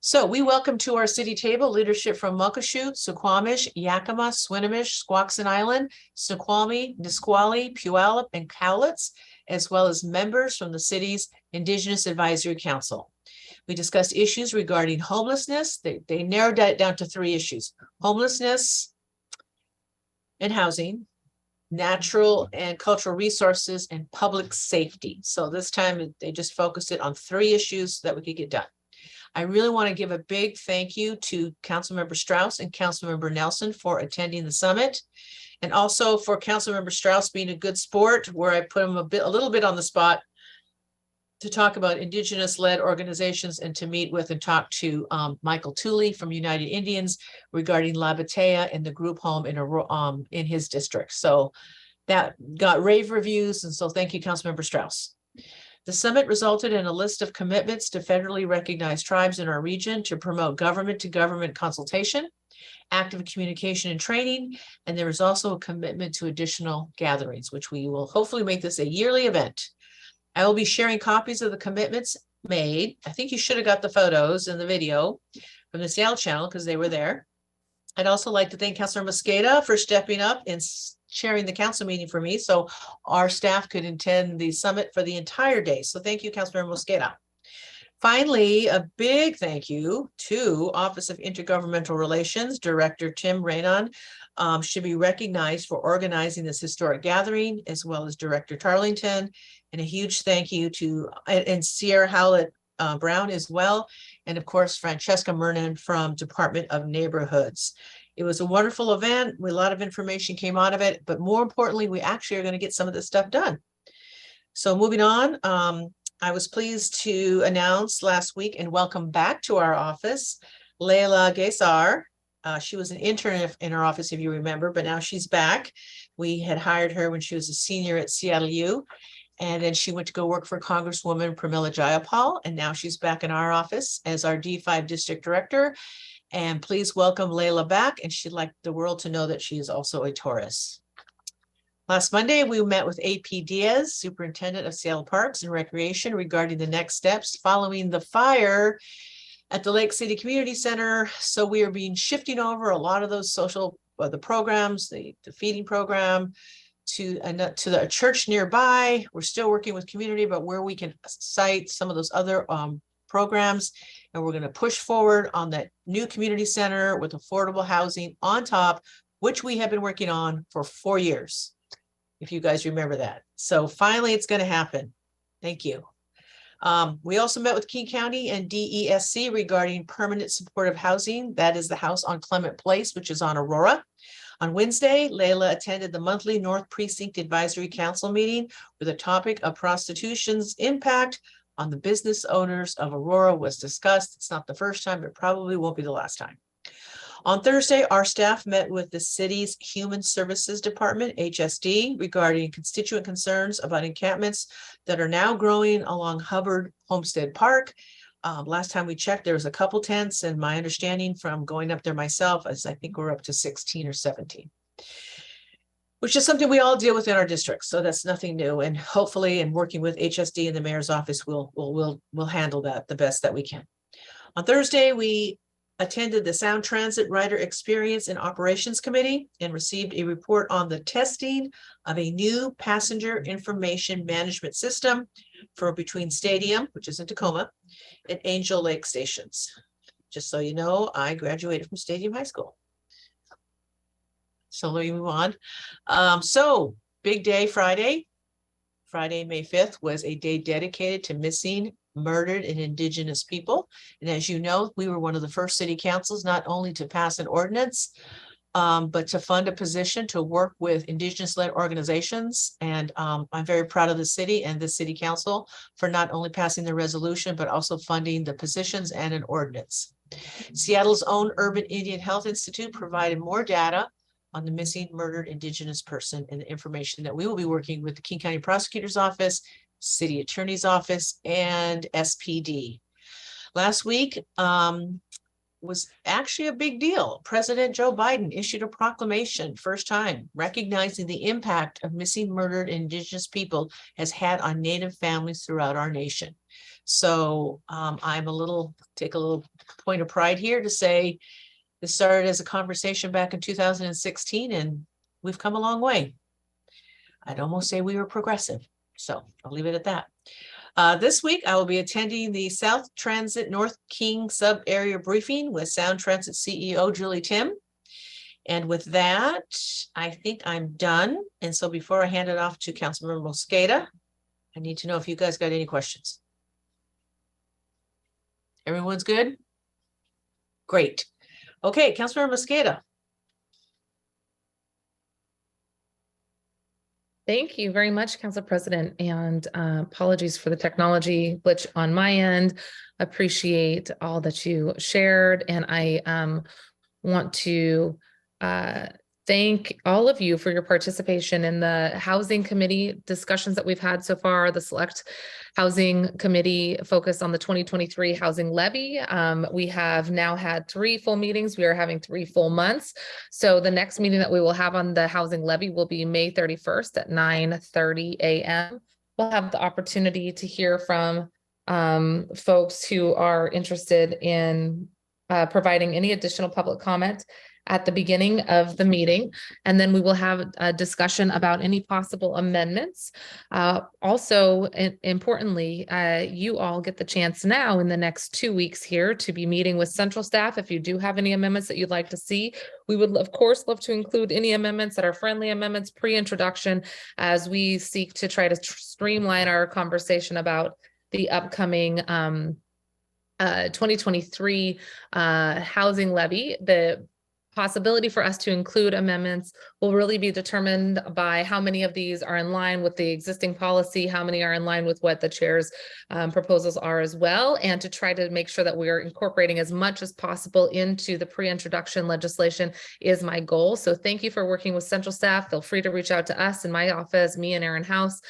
So we welcome to our city table leadership from Muckleshoot, Suquamish, Yakima, Swinomish, Squaxin Island, Snoqualmie, Nisqually, Puyallup, and Cowlitz, as well as members from the city's Indigenous Advisory Council. We discussed issues regarding homelessness. They narrowed that down to 3 issues: homelessness and housing, natural and cultural resources, and public safety. So this time they just focused it on 3 issues that we could get done. I really want to give a big thank you to Councilmember Strauss and Councilmember Nelson for attending the summit, and also for Councilmember Strauss being a good sport, where I put him a little bit on the spot to talk about Indigenous-led organizations and to meet with and talk to Michael Tooley from United Indians regarding La Batea and the group home in his district. So that got rave reviews, and so thank you, Councilmember Strauss. The summit resulted in a list of commitments to federally recognized tribes in our region to promote government-to-government consultation, active communication and training, and there is also a commitment to additional gatherings, which we will hopefully make this a yearly event. I will be sharing copies of the commitments made. I think you should have got the photos and the video from the Seattle channel because they were there. I'd also like to thank Councilor Mosqueda for stepping up and chairing the council meeting for me, so our staff could attend the summit for the entire day. So thank you, Councilor Mosqueda. Finally, a big thank you to Office of Intergovernmental Relations Director Tim Raynon. Should be recognized for organizing this historic gathering, as well as Director Tarlington. And a huge thank you to and Sierra Howlett Brown as well. And of course, Francesca Mernon from Department of Neighborhoods. It was a wonderful event. A lot of information came out of it, but more importantly, we actually are going to get some of this stuff done. So moving on, I was pleased to announce last week and welcome back to our office, Leila Gaisar. She was an intern in our office, if you remember, but now she's back. We had hired her when she was a senior at Seattle U. And then she went to go work for Congresswoman Pramila Jayapal, and now she's back in our office as our D5 district director. And please welcome Leila back, and she'd like the world to know that she is also a Taurus. Last Monday, we met with AP Diaz, Superintendent of Seattle Parks and Recreation, regarding the next steps following the fire at the Lake City Community Center. So we are shifting over a lot of those social, the programs, the feeding program, to the church nearby. We're still working with community, but where we can cite some of those other programs, and we're going to push forward on that new community center with affordable housing on top, which we have been working on for 4 years, if you guys remember that. So finally, it's going to happen. Thank you. We also met with King County and DESC regarding permanent supportive housing. That is the house on Clement Place, which is on Aurora. On Wednesday, Leila attended the monthly North Precinct Advisory Council meeting where the topic of prostitution's impact on the business owners of Aurora was discussed. It's not the first time, but probably won't be the last time. On Thursday, our staff met with the city's Human Services Department, HSD, regarding constituent concerns about encampments that are now growing along Hubbard Homestead Park. Last time we checked, there was a couple tents, and my understanding from going up there myself is I think we're up to 16 or 17, which is something we all deal with in our district. So that's nothing new. And hopefully, in working with HSD and the mayor's office, we'll handle that the best that we can. On Thursday, we attended the Sound Transit Rider Experience and Operations Committee and received a report on the testing of a new passenger information management system for between Stadium, which is in Tacoma, and Angel Lake stations. Just so you know, I graduated from Stadium High School. So let me move on. So big day Friday. Friday, May 5th was a day dedicated to missing, murdered, and Indigenous people. And as you know, we were one of the first city councils not only to pass an ordinance, but to fund a position to work with Indigenous-led organizations. And I'm very proud of the city and the city council for not only passing the resolution, but also funding the positions and an ordinance. Seattle's own Urban Indian Health Institute provided more data on the missing, murdered Indigenous person and the information that we will be working with the King County Prosecutor's Office, City Attorney's Office, and SPD. Last week was actually a big deal. President Joe Biden issued a proclamation, first time, recognizing the impact of missing, murdered Indigenous people has had on Native families throughout our nation. So take a little point of pride here to say this started as a conversation back in 2016, and we've come a long way. I'd almost say we were progressive. So I'll leave it at that. This week, I will be attending the South Transit North King sub-area briefing with Sound Transit CEO Julie Tim. And with that, I think I'm done. And so before I hand it off to Councilmember Mosqueda, I need to know if you guys got any questions. Everyone's good? Great. Okay, Councilmember Mosqueda. Thank you very much, Council President, and apologies for the technology glitch on my end. Appreciate all that you shared, and I want to thank all of you for your participation in the Housing Committee discussions that we've had so far. The Select Housing Committee focused on the 2023 Housing Levy. We have now had 3 full meetings. We are having 3 full months. So the next meeting that we will have on the Housing Levy will be May 31st at 9:30 a.m. We'll have the opportunity to hear from folks who are interested in providing any additional public comment at the beginning of the meeting. And then we will have a discussion about any possible amendments. Also, importantly, you all get the chance now in the next 2 weeks here to be meeting with central staff. If you do have any amendments that you'd like to see, we would of course love to include any amendments that are friendly amendments pre-introduction as we seek to try to streamline our conversation about the upcoming 2023 housing levy. The possibility for us to include amendments will really be determined by how many of these are in line with the existing policy, how many are in line with what the chair's proposals are as well, and to try to make sure that we are incorporating as much as possible into the pre-introduction legislation is my goal. So thank you for working with central staff. Feel free to reach out to us in my office, me and Aaron House.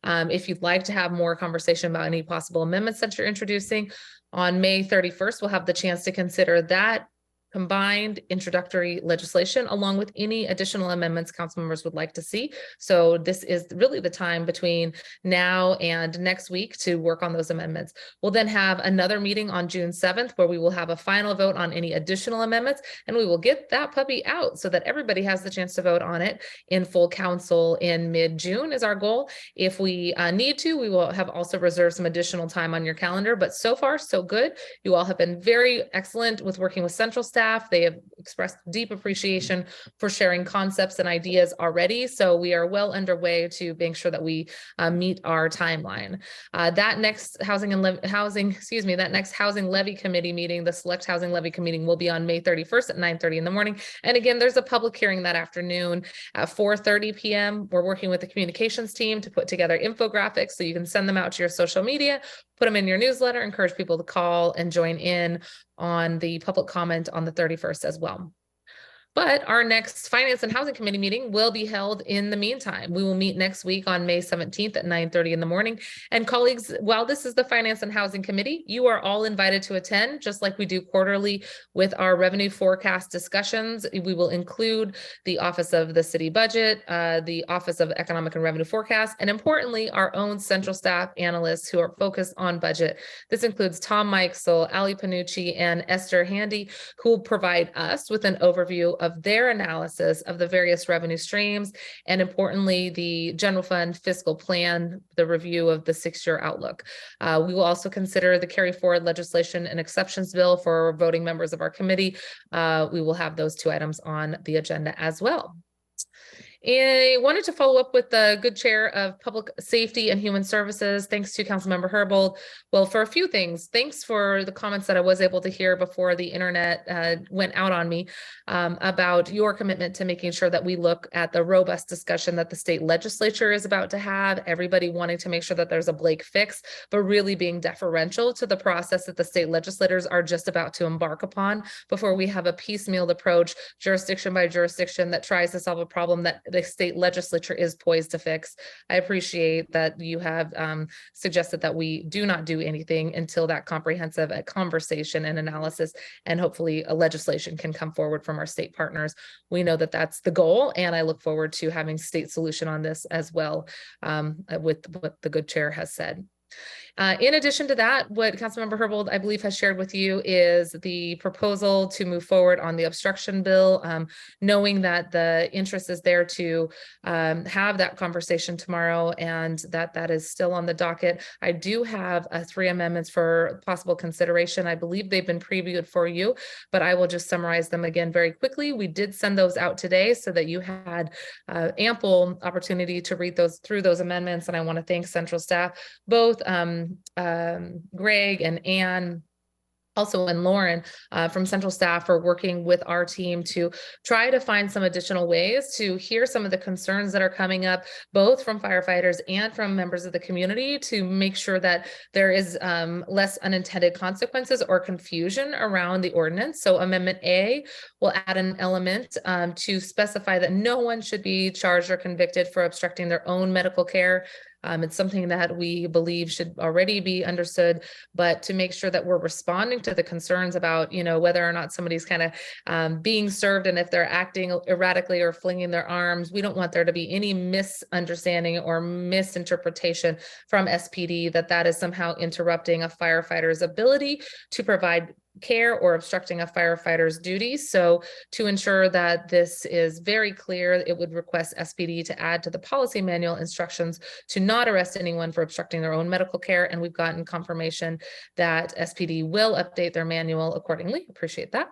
If you'd like to have more conversation about any possible amendments that you're introducing, on May 31st, we'll have the chance to consider that combined introductory legislation along with any additional amendments council members would like to see. So this is really the time between now and next week to work on those amendments. We'll then have another meeting on June 7th where we will have a final vote on any additional amendments, and we will get that puppy out so that everybody has the chance to vote on it in full council in mid-June is our goal. If we need to, we will have also reserved some additional time on your calendar, but so far so good. You all have been very excellent with working with central staff. They have expressed deep appreciation for sharing concepts and ideas already. So we are well underway to make sure that we meet our timeline. That next housing levy committee meeting, the select housing levy committee, will be on May 31st at 9:30 in the morning. And again, there's a public hearing that afternoon at 4:30 p.m. We're working with the communications team to put together infographics so you can send them out to your social media, put them in your newsletter, encourage people to call and join in on the public comment on the 31st as well. But our next Finance and Housing Committee meeting will be held in the meantime. We will meet next week on May 17th at 9:30 in the morning. And colleagues, while this is the Finance and Housing Committee, you are all invited to attend, just like we do quarterly with our revenue forecast discussions. We will include the Office of the City Budget, the Office of Economic and Revenue Forecast, and importantly, our own central staff analysts who are focused on budget. This includes Tom Mikesell, Ali Panucci, and Esther Handy, who will provide us with an overview of their analysis of the various revenue streams, and importantly, the general fund fiscal plan, the review of the 6-year outlook. We will also consider the carry forward legislation and exceptions bill for voting members of our committee. We will have those 2 items on the agenda as well. I wanted to follow up with the good chair of Public Safety and Human Services. Thanks to Councilmember Herbold. Well, for a few things, thanks for the comments that I was able to hear before the internet went out on me about your commitment to making sure that we look at the robust discussion that the state legislature is about to have, everybody wanting to make sure that there's a Blake fix, but really being deferential to the process that the state legislators are just about to embark upon before we have a piecemeal approach, jurisdiction by jurisdiction, that tries to solve a problem that the state legislature is poised to fix. I appreciate that you have suggested that we do not do anything until that comprehensive conversation and analysis, and hopefully a legislation can come forward from our state partners. We know that that's the goal, and I look forward to having state solution on this as well, with what the good chair has said. In addition to that, what Councilmember Herbold, I believe, has shared with you is the proposal to move forward on the obstruction bill, knowing that the interest is there to have that conversation tomorrow, and that is still on the docket. I do have 3 amendments for possible consideration. I believe they've been previewed for you, but I will just summarize them again very quickly. We did send those out today so that you had ample opportunity to read through those amendments, and I want to thank central staff, both Greg and Ann, also and Lauren from central staff, for working with our team to try to find some additional ways to hear some of the concerns that are coming up, both from firefighters and from members of the community, to make sure that there is less unintended consequences or confusion around the ordinance. So Amendment A will add an element to specify that no one should be charged or convicted for obstructing their own medical care. It's something that we believe should already be understood, but to make sure that we're responding to the concerns about, whether or not somebody's kind of being served, and if they're acting erratically or flinging their arms, we don't want there to be any misunderstanding or misinterpretation from SPD that is somehow interrupting a firefighter's ability to provide care or obstructing a firefighter's duties. So to ensure that this is very clear, it would request SPD to add to the policy manual instructions to not arrest anyone for obstructing their own medical care. And we've gotten confirmation that SPD will update their manual accordingly. Appreciate that.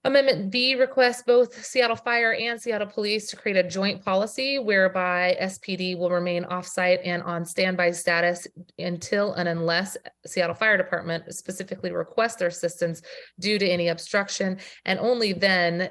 Amendment B requests both Seattle Fire and Seattle Police to create a joint policy whereby SPD will remain offsite and on standby status until and unless Seattle Fire Department specifically requests their assistance due to any obstruction. And only then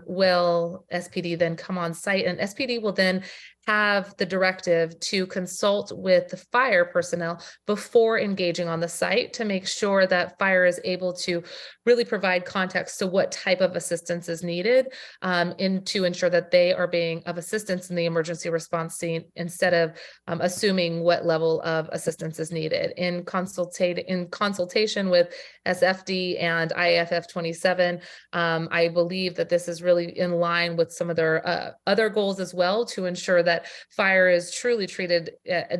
will SPD then come on site, and SPD will then have the directive to consult with the fire personnel before engaging on the site to make sure that fire is able to really provide context to what type of assistance is needed, and to ensure that they are being of assistance in the emergency response scene instead of assuming what level of assistance is needed. In consultation with SFD and IFF 27, I believe that this is really in line with some of their other goals as well, to ensure that fire is truly treated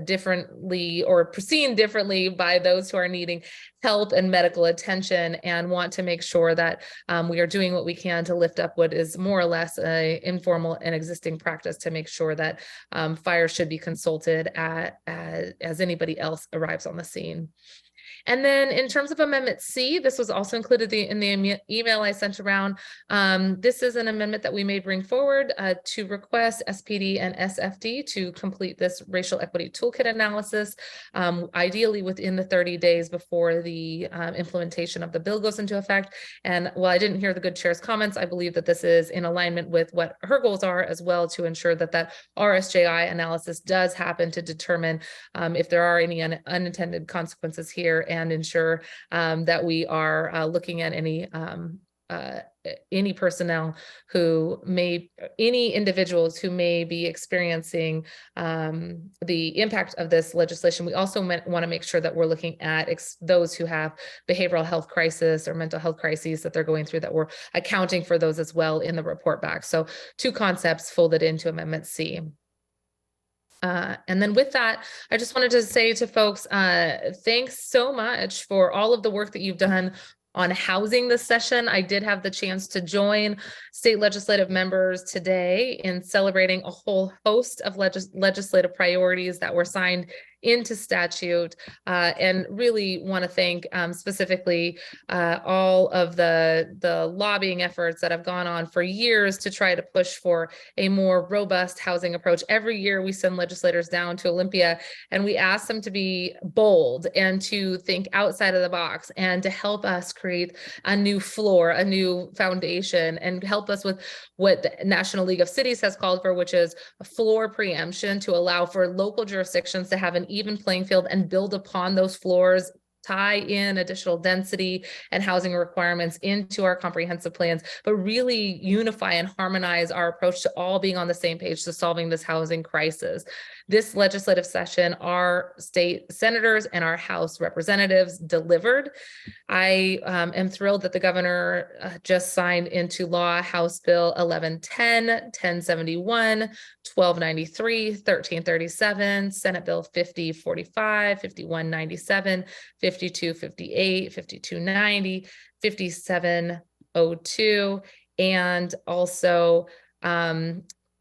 differently or seen differently by those who are needing help and medical attention, and want to make sure that we are doing what we can to lift up what is more or less a informal and existing practice to make sure that fire should be consulted as anybody else arrives on the scene. And then in terms of Amendment C, this was also included in the email I sent around. This is an amendment that we may bring forward to request SPD and SFD to complete this racial equity toolkit analysis, ideally within the 30 days before the implementation of the bill goes into effect. And while I didn't hear the good chair's comments, I believe that this is in alignment with what her goals are as well, to ensure that that RSJI analysis does happen to determine if there are any unintended consequences here, and ensure that we are looking at any personnel any individuals who may be experiencing the impact of this legislation. We also want to make sure that we're looking at those who have behavioral health crisis or mental health crises that they're going through, that we're accounting for those as well in the report back. So two concepts folded into Amendment C. And then with that, I just wanted to say to folks, thanks so much for all of the work that you've done on housing this session. I did have the chance to join state legislative members today in celebrating a whole host of legislative priorities that were signed into statute, and really want to thank specifically all of the lobbying efforts that have gone on for years to try to push for a more robust housing approach. Every year we send legislators down to Olympia and we ask them to be bold and to think outside of the box and to help us create a new floor, a new foundation, and help us with what the National League of Cities has called for, which is a floor preemption, to allow for local jurisdictions to have an even playing field and build upon those floors, tie in additional density and housing requirements into our comprehensive plans, but really unify and harmonize our approach to all being on the same page to solving this housing crisis. This legislative session, our state senators and our House representatives delivered. I am thrilled that the governor just signed into law House Bill 1110, 1071, 1293, 1337, Senate Bill 5045, 5197, 5258, 5290, 5702, and also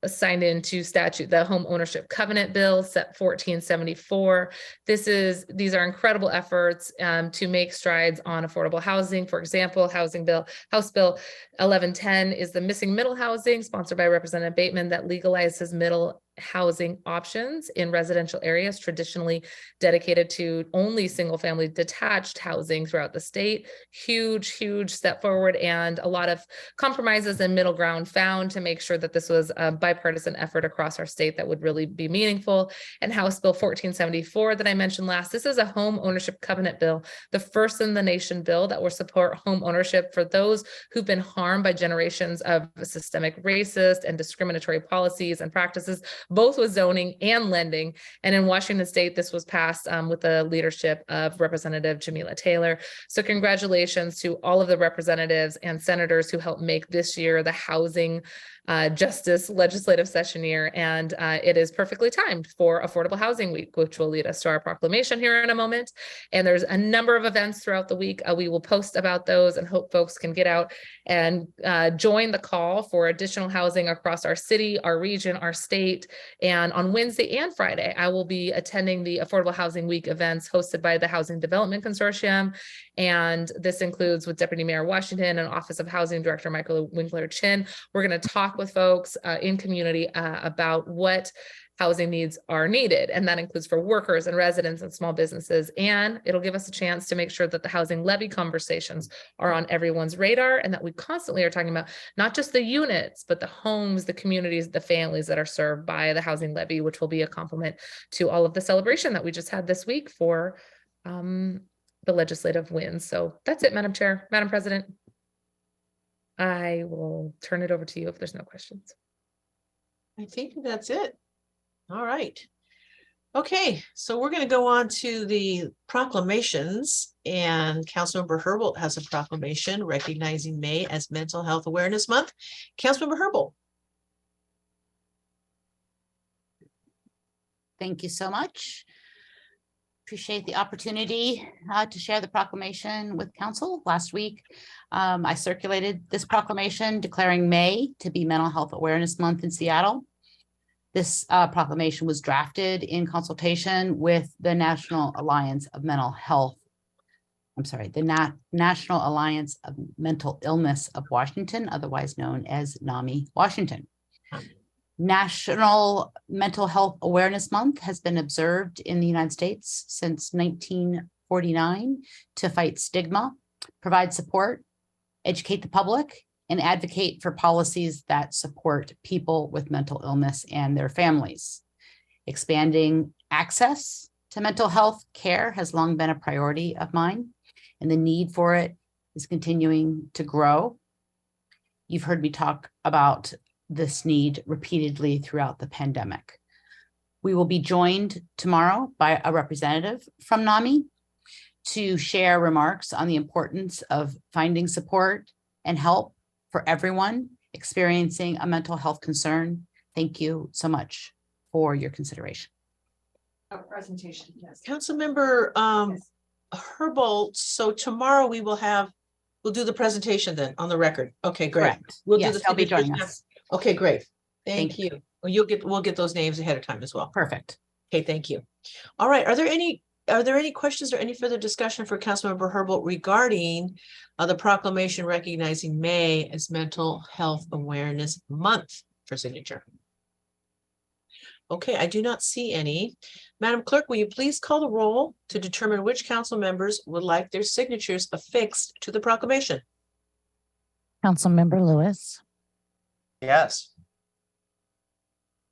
signed into statute the Home Ownership Covenant Bill, set 1474. These are incredible efforts to make strides on affordable housing. For example, House Bill 1110 is the missing middle housing, sponsored by Representative Bateman, that legalizes middle housing options in residential areas traditionally dedicated to only single-family detached housing throughout the state. Huge step forward, and a lot of compromises and middle ground found to make sure that this was a bipartisan effort across our state that would really be meaningful. And House Bill 1474 that I mentioned last, this is a home ownership covenant bill, the first in the nation bill that will support home ownership for those who've been harmed by generations of systemic racist and discriminatory policies and practices, both with zoning and lending. And in Washington State, this was passed with the leadership of Representative Jamila Taylor. So congratulations to all of the representatives and senators who helped make this year the housing justice legislative session year. And it is perfectly timed for Affordable Housing Week, which will lead us to our proclamation here in a moment. And there's a number of events throughout the week. We will post about those and hope folks can get out and join the call for additional housing across our city, our region, our state. And on Wednesday and Friday, I will be attending the Affordable Housing Week events hosted by the Housing Development Consortium. And this includes with Deputy Mayor Washington and Office of Housing Director Michael Winkler Chin. We're going to talk with folks in community about what housing needs are needed. And that includes for workers and residents and small businesses. And it'll give us a chance to make sure that the housing levy conversations are on everyone's radar and that we constantly are talking about not just the units, but the homes, the communities, the families that are served by the housing levy, which will be a complement to all of the celebration that we just had this week for the legislative wins. So that's it, Madam Chair, Madam President. I will turn it over to you if there's no questions. I think that's it. All right. Okay, so we're going to go on to the proclamations, and Councilmember Herbold has a proclamation recognizing May as Mental Health Awareness Month. Councilmember Herbold. Thank you so much. Appreciate the opportunity to share the proclamation with council. Last week, I circulated this proclamation declaring May to be Mental Health Awareness Month in Seattle. This proclamation was drafted in consultation with the National Alliance of Mental Health. I'm sorry, the National Alliance of Mental Illness of Washington, otherwise known as NAMI Washington. National Mental Health Awareness Month has been observed in the United States since 1949 to fight stigma, provide support, educate the public, and advocate for policies that support people with mental illness and their families. Expanding access to mental health care has long been a priority of mine, and the need for it is continuing to grow. You've heard me talk about this need repeatedly throughout the pandemic. We will be joined tomorrow by a representative from NAMI to share remarks on the importance of finding support and help for everyone experiencing a mental health concern. Thank you so much for your consideration. Presentation, yes. Councilmember Herbold, so tomorrow we'll do the presentation then on the record. Okay, great. Correct. We'll do Yes, the I'll be signatures joining now. us. Okay, great. Thank Thank you. Well, we'll get those names ahead of time as well. Perfect. Okay, thank you. All right, are there any questions or any further discussion for Councilmember Herbold regarding the proclamation recognizing May as Mental Health Awareness Month for signature? Okay, I do not see any. Madam Clerk, will you please call the roll to determine which council members would like their signatures affixed to the proclamation? Councilmember Lewis, Yes.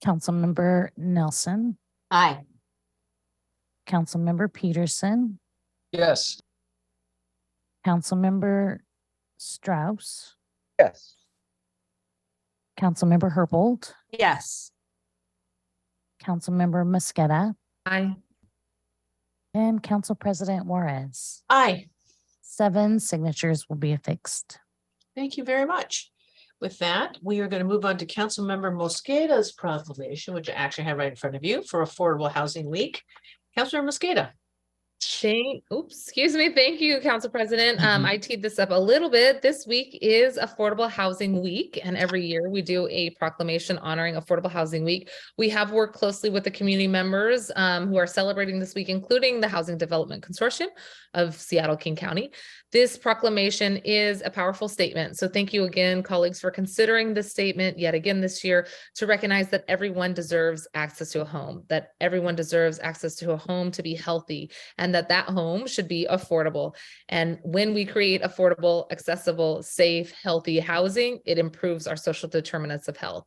Councilmember Nelson, Aye. Councilmember Peterson, Yes. Councilmember Strauss, Yes. Councilmember Herbold, Yes. Councilmember Mosqueda, Aye. and Council President Juarez. Aye. 7 signatures will be affixed. Thank you very much. With that, we are going to move on to Councilmember Mosqueda's proclamation, which I actually have right in front of you for Affordable Housing Week. Councilmember Mosqueda. Excuse me. Thank you, Council President. I teed this up a little bit. This week is Affordable Housing Week, and every year we do a proclamation honoring Affordable Housing Week. We have worked closely with the community members who are celebrating this week, including the Housing Development Consortium of Seattle, King County. This proclamation is a powerful statement. So thank you again, colleagues, for considering this statement yet again this year to recognize that everyone deserves access to a home, that everyone deserves access to a home to be healthy, and that home should be affordable. And when we create affordable, accessible, safe, healthy housing, it improves our social determinants of health.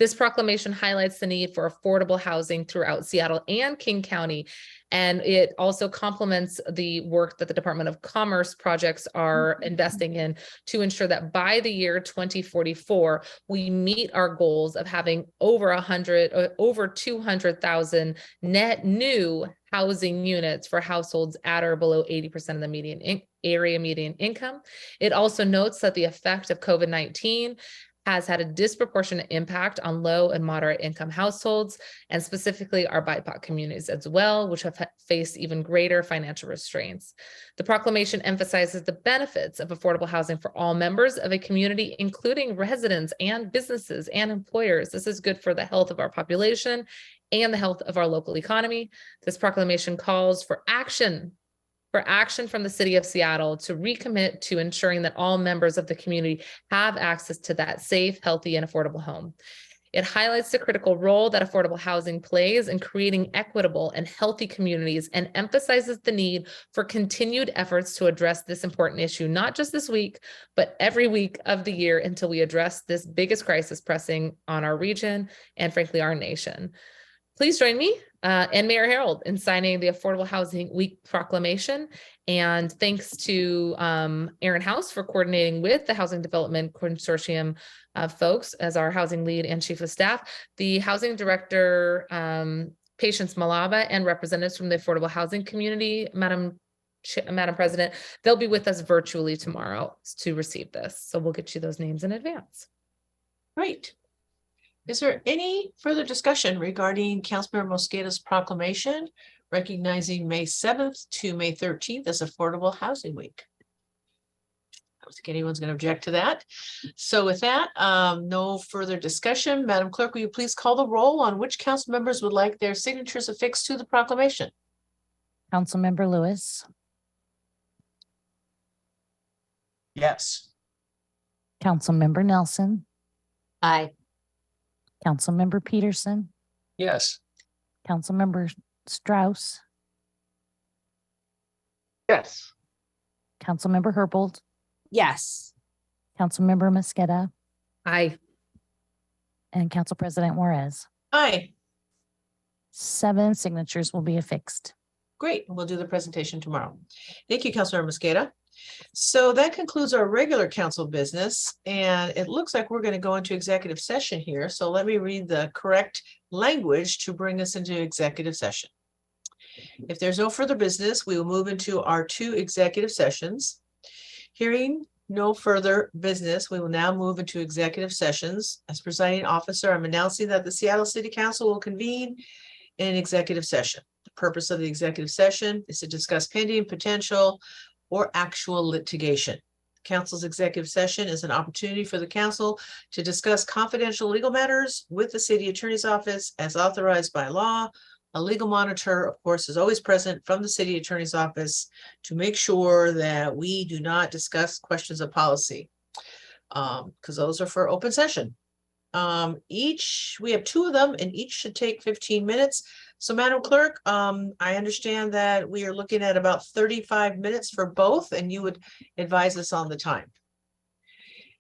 This proclamation highlights the need for affordable housing throughout Seattle and King County. And it also complements the work that the Department of Commerce projects are investing in to ensure that by the year 2044, we meet our goals of having over 200,000 net new housing units for households at or below 80% of the median income. It also notes that the effect of COVID-19 has had a disproportionate impact on low and moderate income households, and specifically our BIPOC communities as well, which have faced even greater financial restraints. The proclamation emphasizes the benefits of affordable housing for all members of a community, including residents and businesses and employers. This is good for the health of our population and the health of our local economy. This proclamation calls for action from the city of Seattle to recommit to ensuring that all members of the community have access to that safe, healthy, and affordable home. It highlights the critical role that affordable housing plays in creating equitable and healthy communities, and emphasizes the need for continued efforts to address this important issue, not just this week, but every week of the year until we address this biggest crisis pressing on our region and frankly, our nation. Please join me and Mayor Harold in signing the Affordable Housing Week proclamation. And thanks to Aaron House for coordinating with the Housing Development Consortium folks as our housing lead and chief of staff, the housing director, Patience Malaba, and representatives from the affordable housing community, Madam President. They'll be with us virtually tomorrow to receive this. So we'll get you those names in advance. Great. Is there any further discussion regarding Councilmember Mosqueda's proclamation recognizing May 7th to May 13th as Affordable Housing Week? I don't think anyone's going to object to that. So with that, no further discussion. Madam Clerk, will you please call the roll on which council members would like their signatures affixed to the proclamation? Councilmember Lewis, Yes. Councilmember Nelson, Aye. Councilmember Peterson, Yes. Councilmember Strauss, Yes. Councilmember Herbold, Yes. Councilmember Mosqueda, Aye. and Council President Juarez. Aye, 7 signatures will be affixed. great. We'll do the presentation tomorrow. Thank you, Councilmember Mosqueda. So that concludes our regular council business, and it looks like we're going to go into executive session here. So let me read the correct language to bring us into executive session. If there's no further business, we will move into our 2 executive sessions. Hearing no further business, we will now move into executive sessions. As presiding officer, I'm announcing that the Seattle City Council will convene in an executive session. The purpose of the executive session is to discuss pending, potential, or actual litigation. Council's executive session is an opportunity for the council to discuss confidential legal matters with the city attorney's office as authorized by law. A legal monitor, of course, is always present from the city attorney's office to make sure that we do not discuss questions of policy, because those are for open session. We have 2 of them, and each should take 15 minutes. So Madam Clerk, I understand that we are looking at about 35 minutes for both, and you would advise us on the time.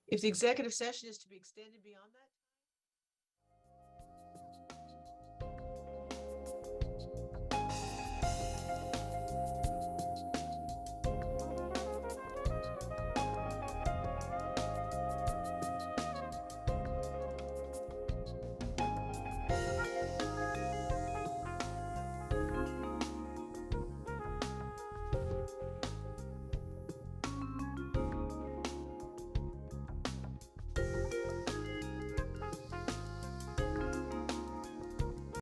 If the executive session is to be extended beyond that,